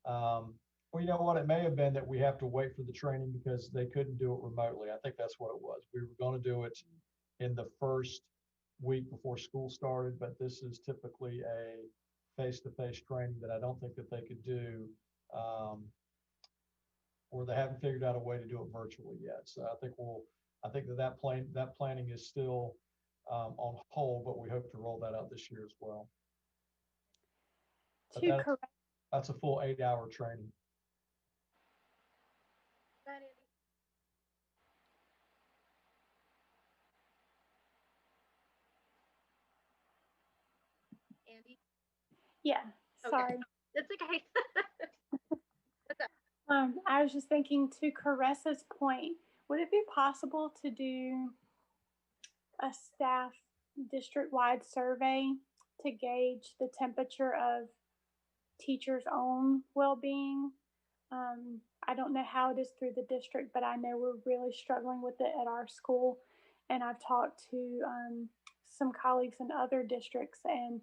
well, you know what? It may have been that we have to wait for the training because they couldn't do it remotely. I think that's what it was. We were going to do it in the first week before school started, but this is typically a face-to-face training that I don't think that they could do, or they haven't figured out a way to do it virtually yet. So I think that planning is still on hold, but we hope to roll that out this year as well. But that's a full 8-hour training. Andy? Yeah, Okay. sorry. That's okay. What's up? I was just thinking, to Caresa's point, would it be possible to do a staff district-wide survey to gauge the temperature of teachers' own well-being? I don't know how it is through the district, but I know we're really struggling with it at our school. And I've talked to some colleagues in other districts, and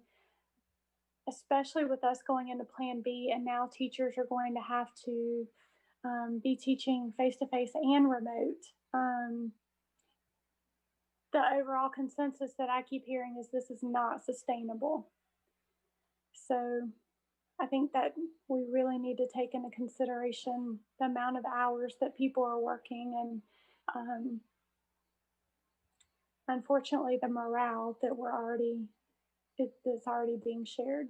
especially with us going into Plan B, and now teachers are going to have to be teaching face-to-face and remote. The overall consensus that I keep hearing is this is not sustainable. So I think that we really need to take into consideration the amount of hours that people are working, and unfortunately the morale that that's already being shared.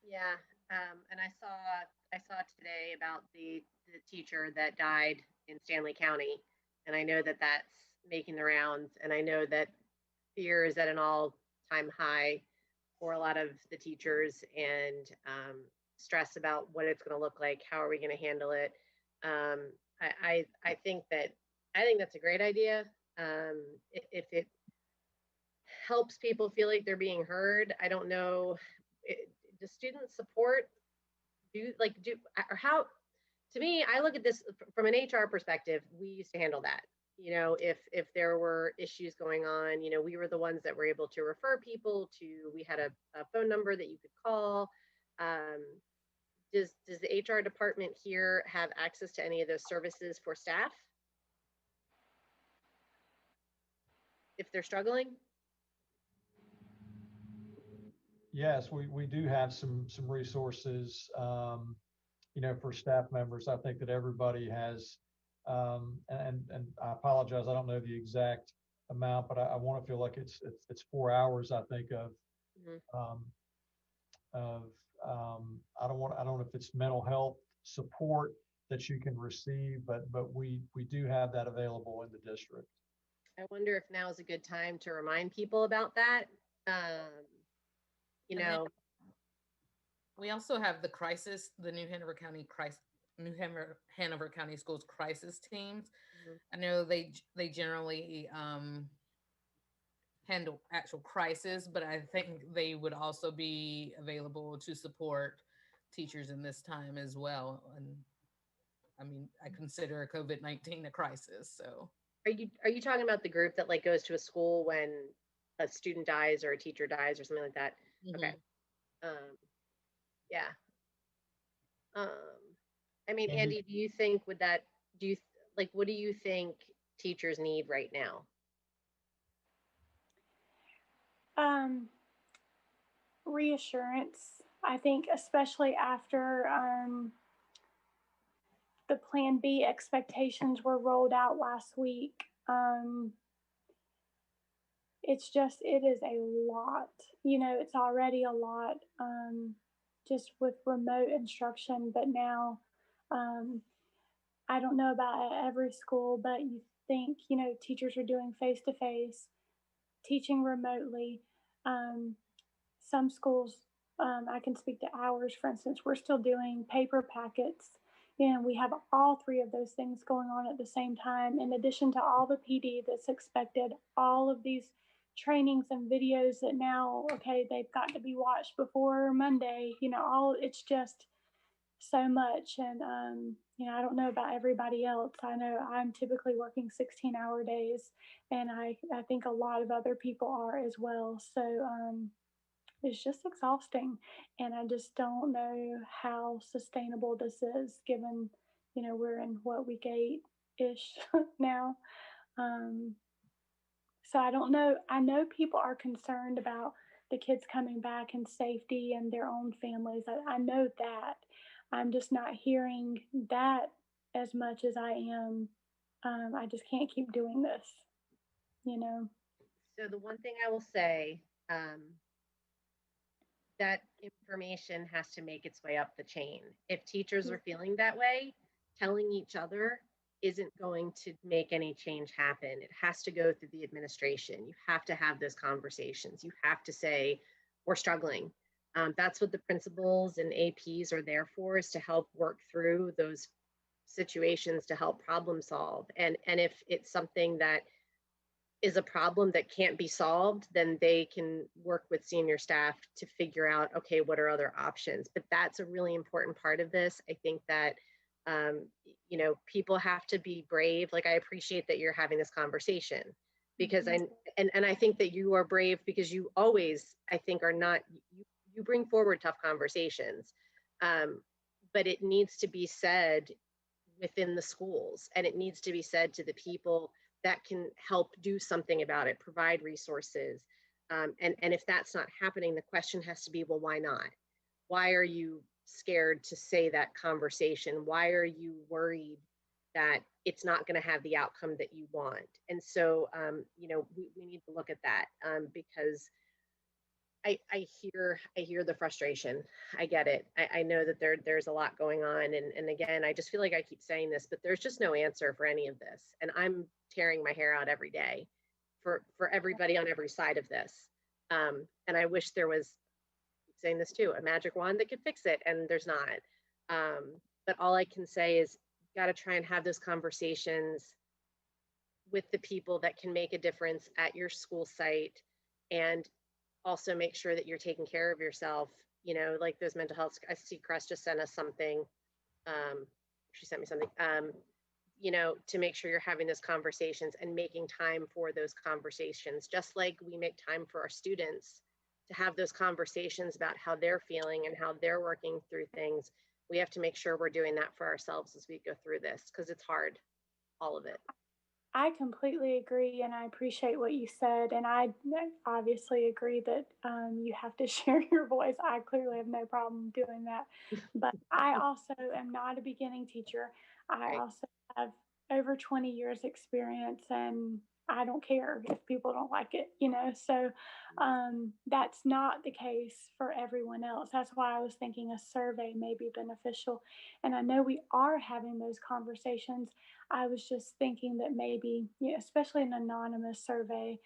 Yeah, and I saw today about the teacher that died in Stanley County, and I know that that's making the rounds, and I know that fear is at an all-time high for a lot of the teachers, and stress about what it's going to look like. How are we going to handle it? I think that's a great idea. If it helps people feel like they're being heard, I don't know. Does student support or how? To me, I look at this from an HR perspective. We used to handle that. If there were issues going on, we were the ones that were able to refer people to. We had a phone number that you could call. Does the HR department here have access to any of those services for staff if they're struggling? Yes, we do have some resources, for staff members. I think that everybody has, and I apologize, I don't know the exact amount, but I want to feel like it's 4 hours, I think, of I don't know if it's mental health support that you can receive, but we do have that available in the district. I wonder if now is a good time to remind people about that. We also have the New Hanover County Schools crisis teams. I know they generally handle actual crisis, but I think they would also be available to support teachers in this time as well. And I mean, I consider COVID-19 a crisis. So are you talking about the group that goes to a school when a student dies or a teacher dies or something like that? Mm-hmm. Okay. Yeah. I mean, Andy, do you think what do you think teachers need right now? Reassurance. I think especially after the Plan B expectations were rolled out last week. It is a lot. It's already a lot just with remote instruction, but now I don't know about at every school, but you think, teachers are doing face-to-face, teaching remotely. Some schools, I can speak to ours, for instance, we're still doing paper packets, And we have all three of those things going on at the same time, in addition to all the PD that's expected, all of these trainings and videos that now, okay, they've got to be watched before Monday, all it's just so much. And, I don't know about everybody else. I know I'm typically working 16-hour days, and I think a lot of other people are as well. So, it's just exhausting. And I just don't know how sustainable this is given, we're in what, week 8-ish now. So I don't know. I know people are concerned about the kids coming back and safety and their own families. I know that. I'm just not hearing that as much as I am. I just can't keep doing this, So the one thing I will say, that information has to make its way up the chain. If teachers are feeling that way, telling each other isn't going to make any change happen. It has to go through the administration. You have to have those conversations. You have to say, we're struggling. That's what the principals and APs are there for, is to help work through those situations, to help problem solve. And if it's something that is a problem that can't be solved, then they can work with senior staff to figure out, okay, what are other options? But that's a really important part of this. I think that, people have to be brave. Like, I appreciate that you're having this conversation, because I think that you are brave, because you always, I think, are not, you bring forward tough conversations, but it needs to be said within the schools, and it needs to be said to the people that can help do something about it, provide resources. And if that's not happening, the question has to be, well, why not? Why are you scared to say that conversation? Why are you worried that it's not going to have the outcome that you want? And so, we need to look at that, because I hear the frustration. I get it. I know that there's a lot going on. And again, I just feel like I keep saying this, but there's just no answer for any of this. And I'm tearing my hair out every day for everybody on every side of this. And I wish there was, saying this too, a magic wand that could fix it. And there's not. But all I can say is, you got to try and have those conversations with the people that can make a difference at your school site, and also make sure that you're taking care of yourself, like those mental health. I see Crest just sent us something. She sent me something, to make sure you're having those conversations and making time for those conversations, just like we make time for our students to have those conversations about how they're feeling and how they're working through things. We have to make sure we're doing that for ourselves as we go through this, because it's hard, all of it. I completely agree, and I appreciate what you said. And I obviously agree that you have to share your voice. I clearly have no problem doing that. But I also am not a beginning teacher. I also have over 20 years experience, and I don't care if people don't like it, So that's not the case for everyone else. That's why I was thinking a survey may be beneficial. And I know we are having those conversations. I was just thinking that maybe, especially an anonymous survey,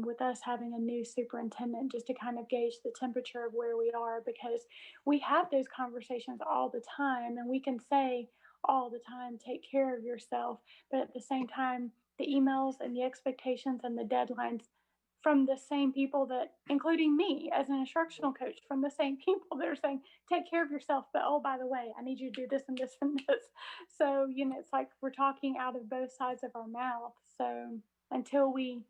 with us having a new superintendent, just to kind of gauge the temperature of where we are, because we have those conversations all the time, and we can say all the time, take care of yourself. But at the same time, the emails and the expectations and the deadlines from the same people that, including me as an instructional coach, from the same people that are saying, take care of yourself, but oh, by the way, I need you to do this and this and this. So, it's like we're talking out of both sides of our mouth. So until we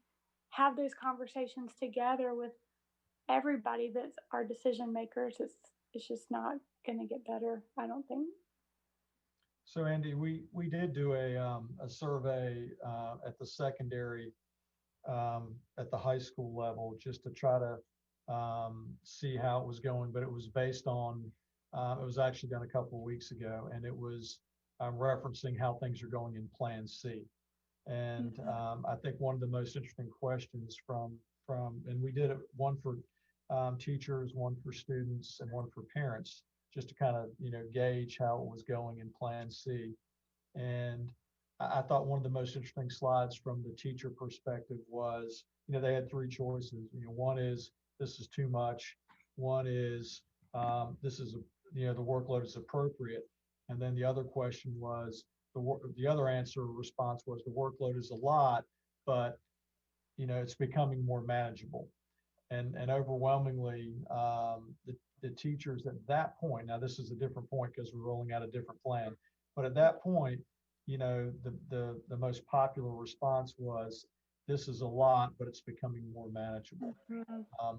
have those conversations together with everybody that's our decision makers, it's just not going to get better, I don't think. So Andy, we did do a survey at the secondary, at the high school level, just to try to see how it was going, but it was based on, it was actually done a couple of weeks ago, and it was referencing how things are going in Plan C. And I think one of the most interesting questions and we did it, one for teachers, one for students, and one for parents, just to kind of, gauge how it was going in Plan C. And I thought one of the most interesting slides from the teacher perspective was, they had three choices. One is, this is too much. One is, this is, the workload is appropriate. And then the other question was, the other answer response was the workload is a lot, but it's becoming more manageable. And overwhelmingly, the teachers at that point, now this is a different point because we're rolling out a different plan, but at that point, the most popular response was, this is a lot, but it's becoming more manageable.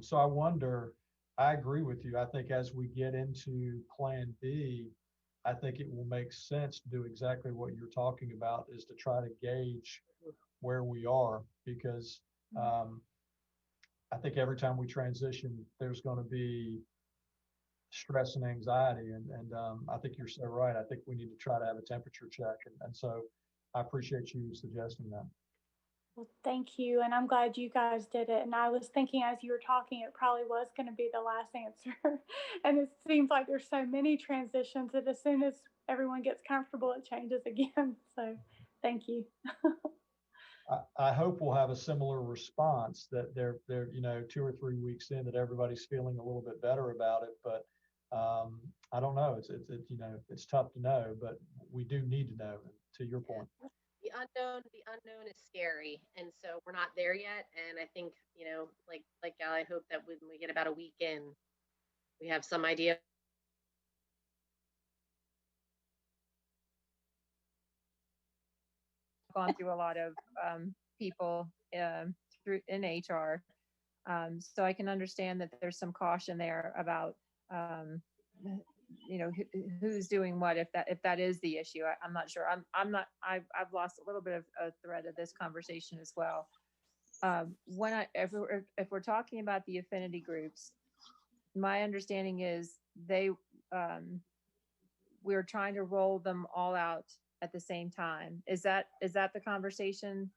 So I wonder, I agree with you. I think as we get into Plan B, I think it will make sense to do exactly what you're talking about, is to try to gauge where we are, because I think every time we transition, there's going to be stress and anxiety. And I think you're so right. I think we need to try to have a temperature check. And so I appreciate you suggesting that. Well, thank you. And I'm glad you guys did it. And I was thinking as you were talking, it probably was going to be the last answer. And it seems like there's so many transitions that as soon as everyone gets comfortable, it changes again. So thank you. I hope we'll have a similar response, that they're 2 or 3 weeks in, that everybody's feeling a little bit better about it. But I don't know. It's tough to know, but we do need to know, to your point. The unknown is scary, and so we're not there yet. And I think, like Gal, I hope that when we get about a week in, we have some idea. Gone through a lot of people through in HR, so I can understand that there's some caution there about who's doing what, if that is the issue. I'm not sure. I've lost a little bit of a thread of this conversation as well. If we're talking about the affinity groups, my understanding is we're trying to roll them all out at the same time. Is that the conversation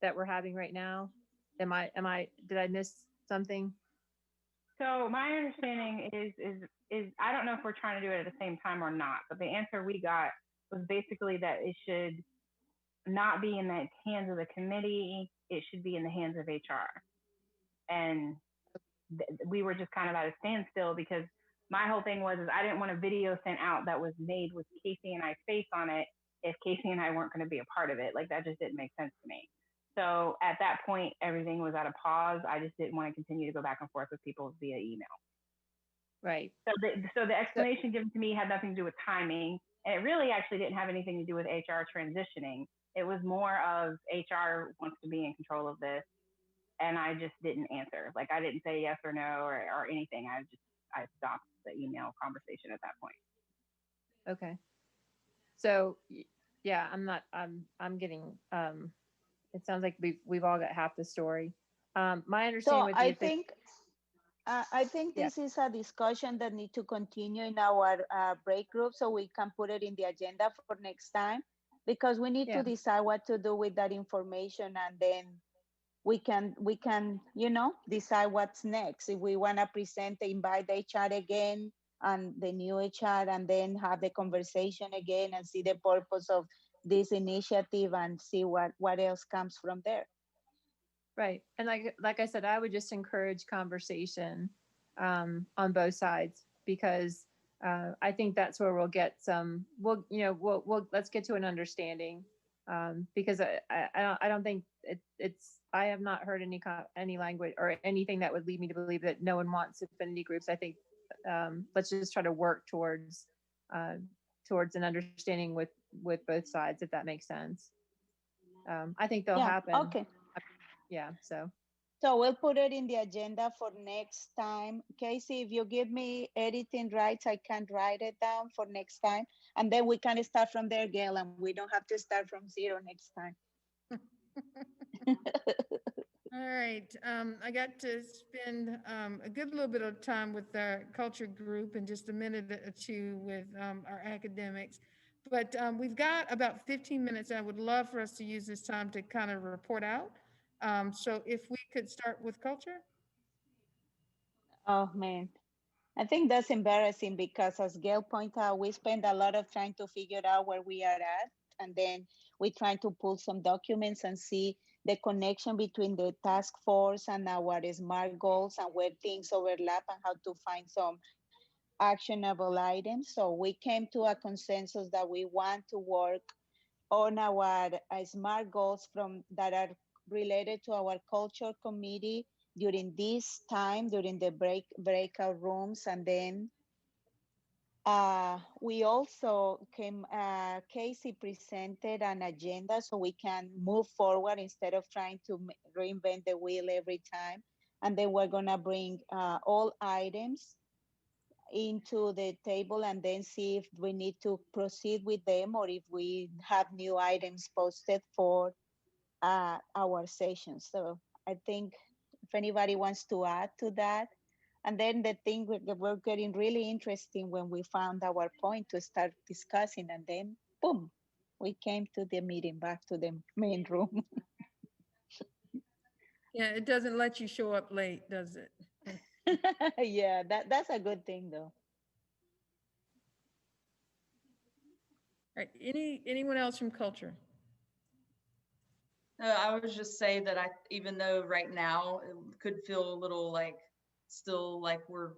that we're having right now? Did I miss something? So my understanding is I don't know if we're trying to do it at the same time or not, but the answer we got was basically that it should not be in the hands of the committee. It should be in the hands of HR. And we were just kind of at a standstill, because my whole thing was I didn't want a video sent out that was made with Casey and I's face on it if Casey and I weren't going to be a part of it. Like, that just didn't make sense to me. So at that point, everything was at a pause. I just didn't want to continue to go back and forth with people via email. Right. So the explanation given to me had nothing to do with timing. And it really actually didn't have anything to do with HR transitioning. It was more of HR wants to be in control of this. And I just didn't answer. Like, I didn't say yes or no or anything. I stopped the email conversation at that point. Okay. So yeah, I'm getting, it sounds like we've all got half the story. My understanding So I think Yeah. this is a discussion that needs to continue in our break group, so we can put it in the agenda for next time, because we need Yeah. to decide what to do with that information, and then we can decide what's next. If we want to invite the HR again and the new HR, and then have the conversation again and see the purpose of this initiative and see what else comes from there. Right. And like I said, I would just encourage conversation on both sides, because I think that's where we'll get let's get to an understanding, because I don't think I have not heard any language or anything that would lead me to believe that no one wants affinity groups. I think let's just try to work towards an understanding with both sides, if that makes sense. I think they'll happen. Okay. Yeah. So we'll put it in the agenda for next time. Casey, if you give me editing rights, I can write it down for next time. And then we can start from there, Gail, and we don't have to start from zero next time. All right. I got to spend a good little bit of time with our culture group, and just a minute or two with our academics. But we've got about 15 minutes. I would love for us to use this time to kind of report out. So if we could start with culture. Oh, man. I think that's embarrassing, because as Gail pointed out, we spend a lot of time to figure out where we are at. And then we try to pull some documents and see the connection between the task force and our SMART goals, and where things overlap, and how to find some actionable items. So we came to a consensus that we want to work on our SMART goals from that are related to our culture committee during this time, during the breakout rooms. And then we also Casey presented an agenda so we can move forward instead of trying to reinvent the wheel every time. And then we're gonna bring all items into the table and then see if we need to proceed with them or if we have new items posted for our session. So I think if anybody wants to add to that. And then the thing we're getting really interesting when we found our point to start discussing, and then boom, we came to the meeting, back to the main room. Yeah, it doesn't let you show up late, does it? Yeah, that's a good thing though. All right, anyone else from culture? No, I would just say that even though right now it could feel a little like still like we're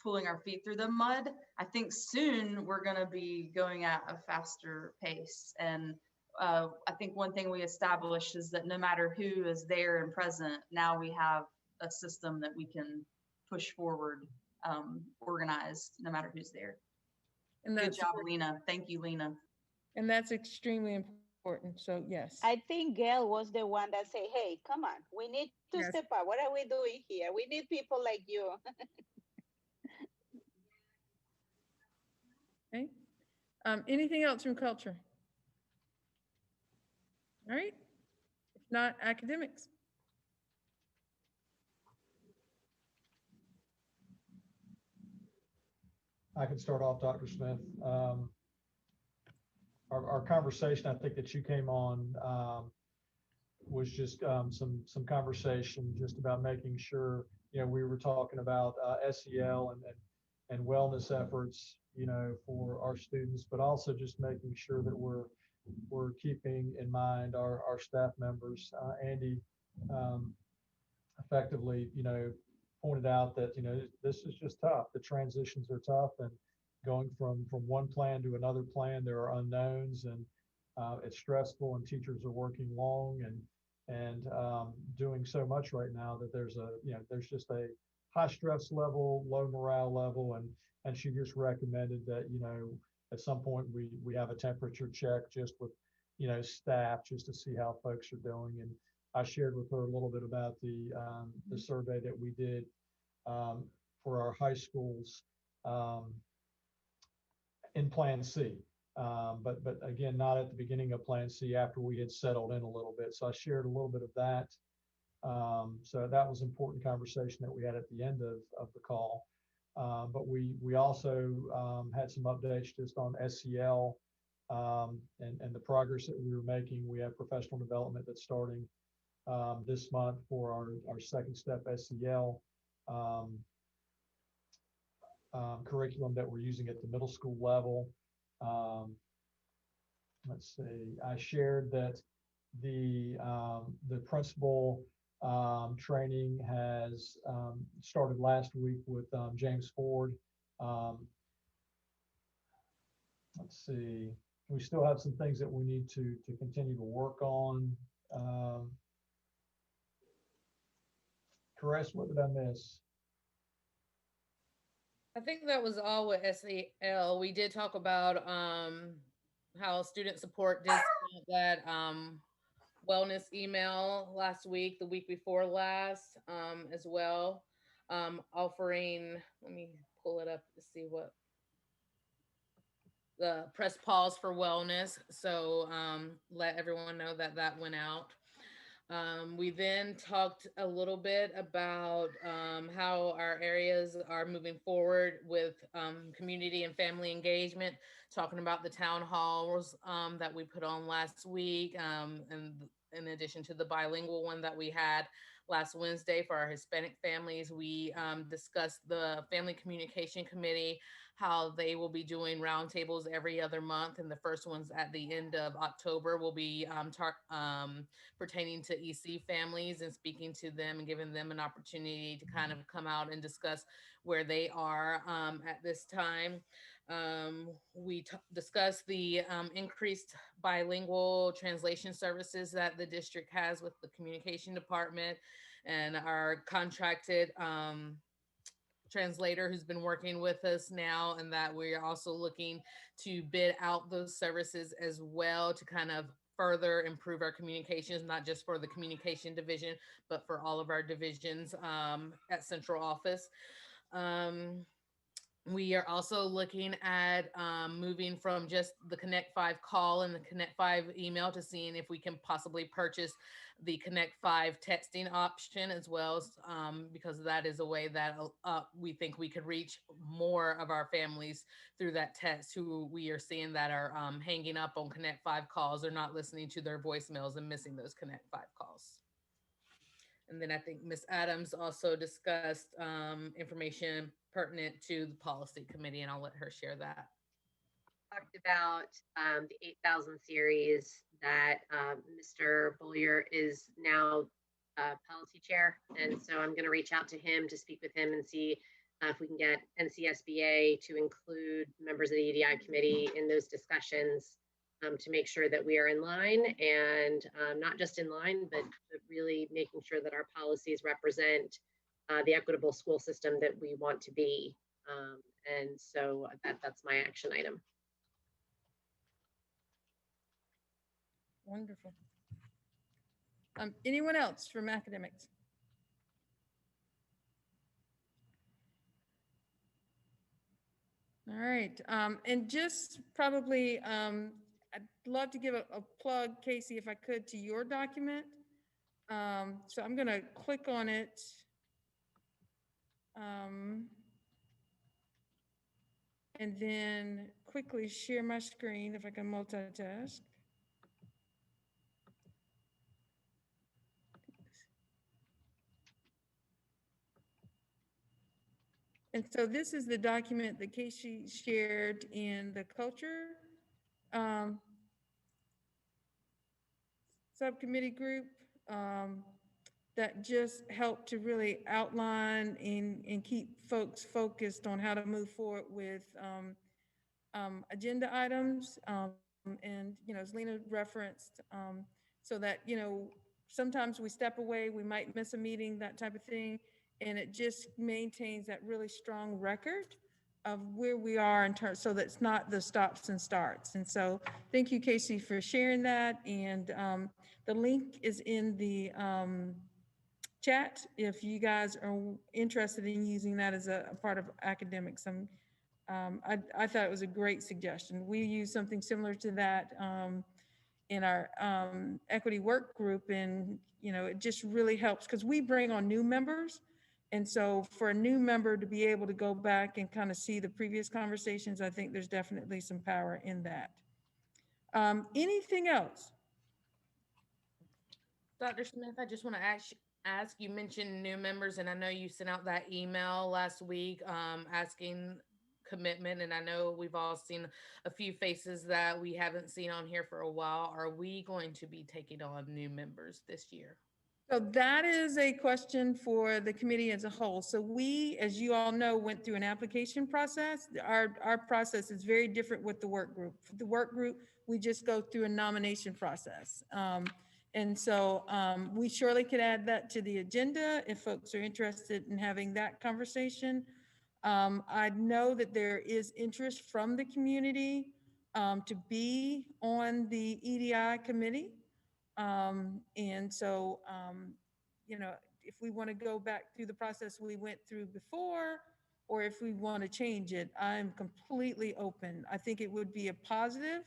pulling our feet through the mud, I think soon we're going to be going at a faster pace. And I think one thing we established is that no matter who is there and present, now we have a system that we can push forward, organized, no matter who's there. And Good that's job, Lena. Thank you, Lena. And that's extremely important. So yes. I think Gail was the one that said, hey, come on, we need to Yes. step up. What are we doing here? We need people like you. Okay. Anything else from culture? All right. If not, academics. I can start off, Dr. Smith. Our conversation, I think that you came on, was just some conversation just about making sure, we were talking about SEL and wellness efforts, for our students, but also just making sure that we're keeping in mind our staff members. Andy effectively, pointed out that, this is just tough. The transitions are tough, and going from one plan to another plan, there are unknowns, and it's stressful, and teachers are working long and doing so much right now that there's just a high stress level, low morale level, and she just recommended that, at some point we have a temperature check just with, staff, just to see how folks are doing. And I shared with her a little bit about the survey that we did for our high schools in Plan C, but again, not at the beginning of Plan C, after we had settled in a little bit. So I shared a little bit of that. So that was important conversation that we had at the end of the call. But we also had some updates just on SEL and the progress that we were making. We have professional development that's starting this month for our second step SEL curriculum that we're using at the middle school level. Let's see, I shared that the principal training has started last week with James Ford. Let's see, we still have some things that we need to continue to work on. Caress, what did I miss? I think that was all with SEL. We did talk about how student support did that wellness email last week, the week before last, as well. Offering, let me pull it up to see what the press pause for wellness. So let everyone know that that went out. We then talked a little bit about how our areas are moving forward with community and family engagement, talking about the town halls that we put on last week, and in addition to the bilingual one that we had last Wednesday for our Hispanic families. We discussed the Family Communication Committee, how they will be doing roundtables every other month, and the first ones at the end of October will be pertaining to EC families and speaking to them and giving them an opportunity to kind of come out and discuss where they are at this time. We discussed the increased bilingual translation services that the district has with the communication department and our contracted translator who's been working with us now, and that we're also looking to bid out those services as well to kind of further improve our communications, not just for the communication division, but for all of our divisions at central office. We are also looking at moving from just the Connect 5 call and the Connect 5 email to seeing if we can possibly purchase the Connect 5 texting option as well, because that is a way that we think we could reach more of our families through that text who we are seeing that are hanging up on Connect 5 calls or not listening to their voicemails and missing those Connect 5 calls. And then I think Ms. Adams also discussed information pertinent to the policy committee, and I'll let her share that. Talked about the 8,000 series that Mr. Bollier is now policy chair. And so I'm going to reach out to him to speak with him and see if we can get NCSBA to include members of the EDI committee in those discussions to make sure that we are in line, and not just in line, but really making sure that our policies represent the equitable school system that we want to be. And so that's my action item. Wonderful. Anyone else from academics? All right, and just probably, I'd love to give a plug, Casey, if I could, to your document. So I'm gonna click on it. And then quickly share my screen if I can multitask. And so this is the document that Casey shared in the culture subcommittee group that just helped to really outline and keep folks focused on how to move forward with agenda items. And, as Lena referenced, so that, sometimes we step away, we might miss a meeting, that type of thing. And it just maintains that really strong record of where we are in terms, so that's not the stops and starts. And so thank you, Casey, for sharing that. And the link is in the chat if you guys are interested in using that as a part of academics. I thought it was a great suggestion. We use something similar to that in our equity work group, and it just really helps because we bring on new members, and so for a new member to be able to go back and kind of see the previous conversations, I think there's definitely some power in that. Anything else? Dr. Smith, I just want to ask, you mentioned new members, and I know you sent out that email last week asking commitment, and I know we've all seen a few faces that we haven't seen on here for a while. Are we going to be taking on new members this year? So that is a question for the committee as a whole. So we, as you all know, went through an application process. Our process is very different with the work group. For the work group, we just go through a nomination process. And so we surely could add that to the agenda if folks are interested in having that conversation. I know that there is interest from the community to be on the EDI committee. And so, if we want to go back through the process we went through before, or if we want to change it, I'm completely open. I think it would be a positive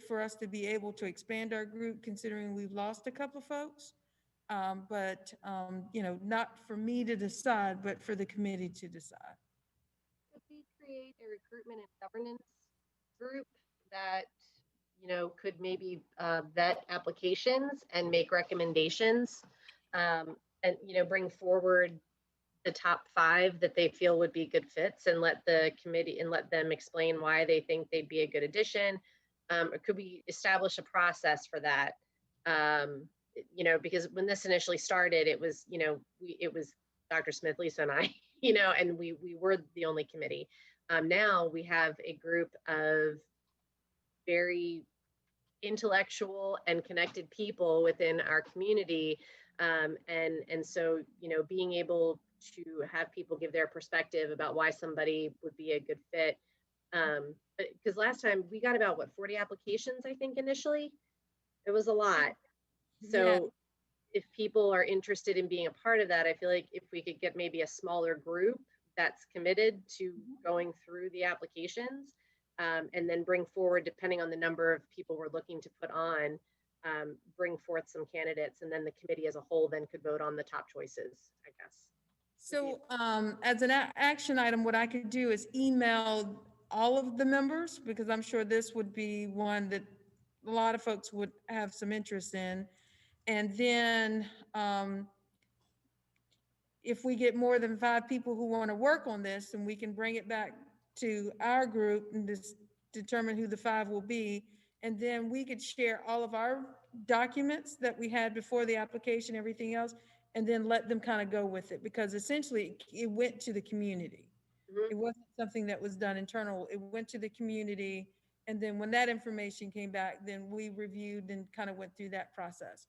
for us to be able to expand our group, considering we've lost a couple of folks. But not for me to decide, but for the committee to decide. Could we create a recruitment and governance group that could maybe vet applications and make recommendations, and bring forward the top 5 that they feel would be good fits and let the committee and let them explain why they think they'd be a good addition. Or could we establish a process for that? You know, because when this initially started, it was, you know, it was Dr. Smith, Lisa, and I, you know, and we were the only committee. Now we have a group of very intellectual and connected people within our community. And so, you know, being able to have people give their perspective about why somebody would be a good fit. Because last time we got about, what, 40 applications, I think, initially. It was a lot. So Yeah. if people are interested in being a part of that, I feel like if we could get maybe a smaller group that's committed to going through the applications, and then bring forward, depending on the number of people we're looking to put on, bring forth some candidates, and then the committee as a whole then could vote on the top choices, I guess. So as an action item, what I could do is email all of the members, because I'm sure this would be one that a lot of folks would have some interest in. And then if we get more than 5 people who want to work on this, and we can bring it back to our group and just determine who the 5 will be. And then we could share all of our documents that we had before the application, everything else, and then let them kind of go with it, because essentially it went to the community. Mhm. It wasn't something that was done internal. It went to the community. And then when that information came back, then we reviewed and kind of went through that process.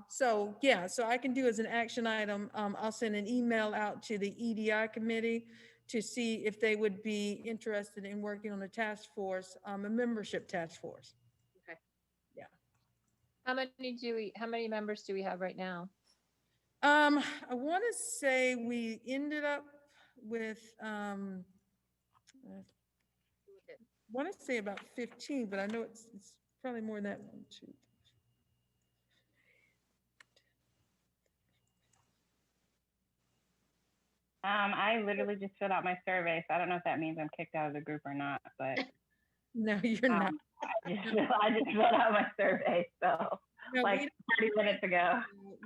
So yeah, so I can do as an action item, I'll send an email out to the EDI committee to see if they would be interested in working on a task force, a membership task force. Okay. Yeah. How many members do we have right now? I want to say we ended up with, I want to say about 15, but I know it's probably more than that. 1, 2, 3. I literally just filled out my survey, so I don't know if that means I'm kicked out of the group or not, but No, you're not. I just filled out my survey, so No, like 30 minutes ago.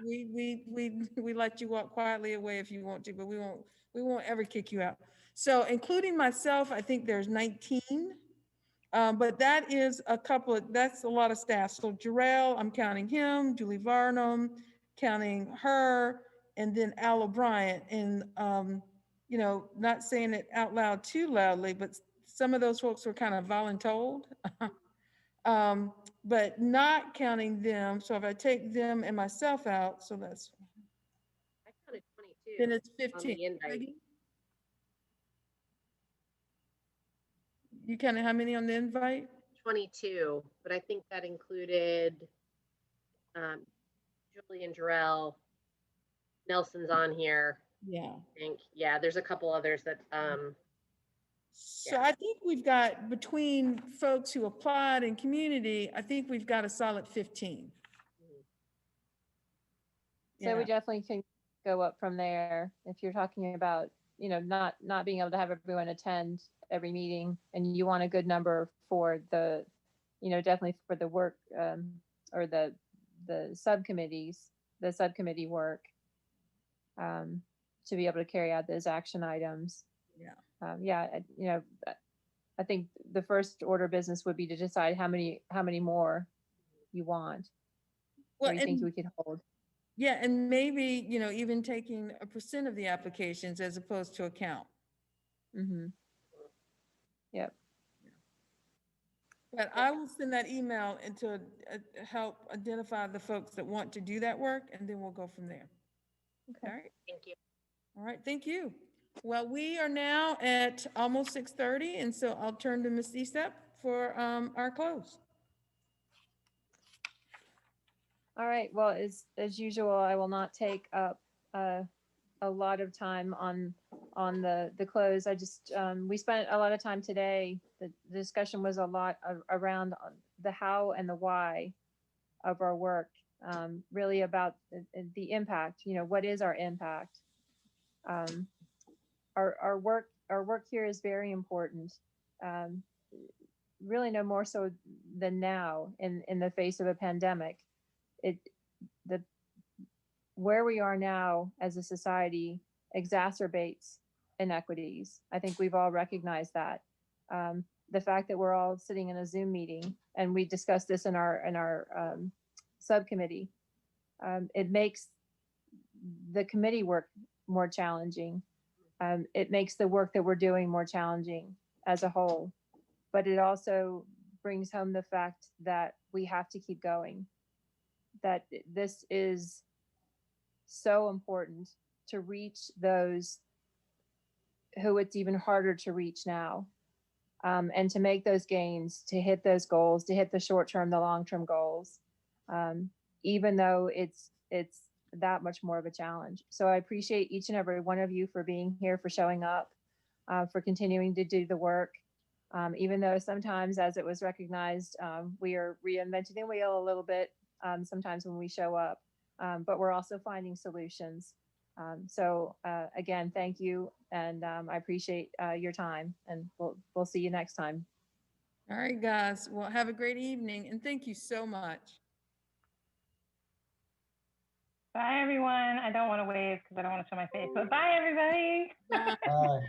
we let you walk quietly away if you want to, but we won't ever kick you out. So including myself, I think there's 19. But that is that's a lot of staff. So Jarrell, I'm counting him, Julie Varnum, counting her, and then Al O'Brien. And, you know, not saying it out loud too loudly, but some of those folks were kind of voluntold. But not counting them. So if I take them and myself out, so that's, I counted 22. then it's on the 15. invite. You counted how many on the invite? 22, but I think that included Julie and Jarrell. Nelson's on here. Yeah. I think, yeah, there's a couple others that, So I think we've got, between folks who applied and community, I think we've got a solid 15. So we definitely can go up from there. If you're talking about, you know, not being able to have everyone attend every meeting, and you want a good number for the, you know, definitely for the work, or the subcommittees, the subcommittee work, to be able to carry out those action items. Yeah. You know, I think the first order of business would be to decide how many more you want, Well, or you think we could hold. Yeah, and maybe, you know, even taking a % of the applications as opposed to a count. Mm-hmm. Yep. But I will send that email and to help identify the folks that want to do that work, and then we'll go from there. Okay. All right. thank you. All right, thank you. Well, we are now at almost 6:30, and so I'll turn to Ms. Eastep for our close. All right. Well, as usual, I will not take up a lot of time on the close. I just we spent a lot of time today. The discussion was a lot around the how and the why of our work. Really about the impact. You know, what is our impact? Our work here is very important. Really, no more so than now in the face of a pandemic. Where we are now as a society exacerbates inequities. I think we've all recognized that. The fact that we're all sitting in a Zoom meeting, and we discussed this in our subcommittee, it makes the committee work more challenging. It makes the work that we're doing more challenging as a whole, but it also brings home the fact that we have to keep going, that this is so important to reach those who it's even harder to reach now. And to make those gains, to hit those goals, to hit the short-term, the long-term goals, even though it's that much more of a challenge. So I appreciate each and every one of you for being here, for showing up, for continuing to do the work. Even though sometimes, as it was recognized, we are reinventing the wheel a little bit sometimes when we show up, but we're also finding solutions. So again, thank you, and I appreciate your time, and we'll see you next time. All right, guys. Well, have a great evening, and thank you so much. Bye, everyone. I don't want to wave because I don't want to show my face, but bye, everybody. Bye.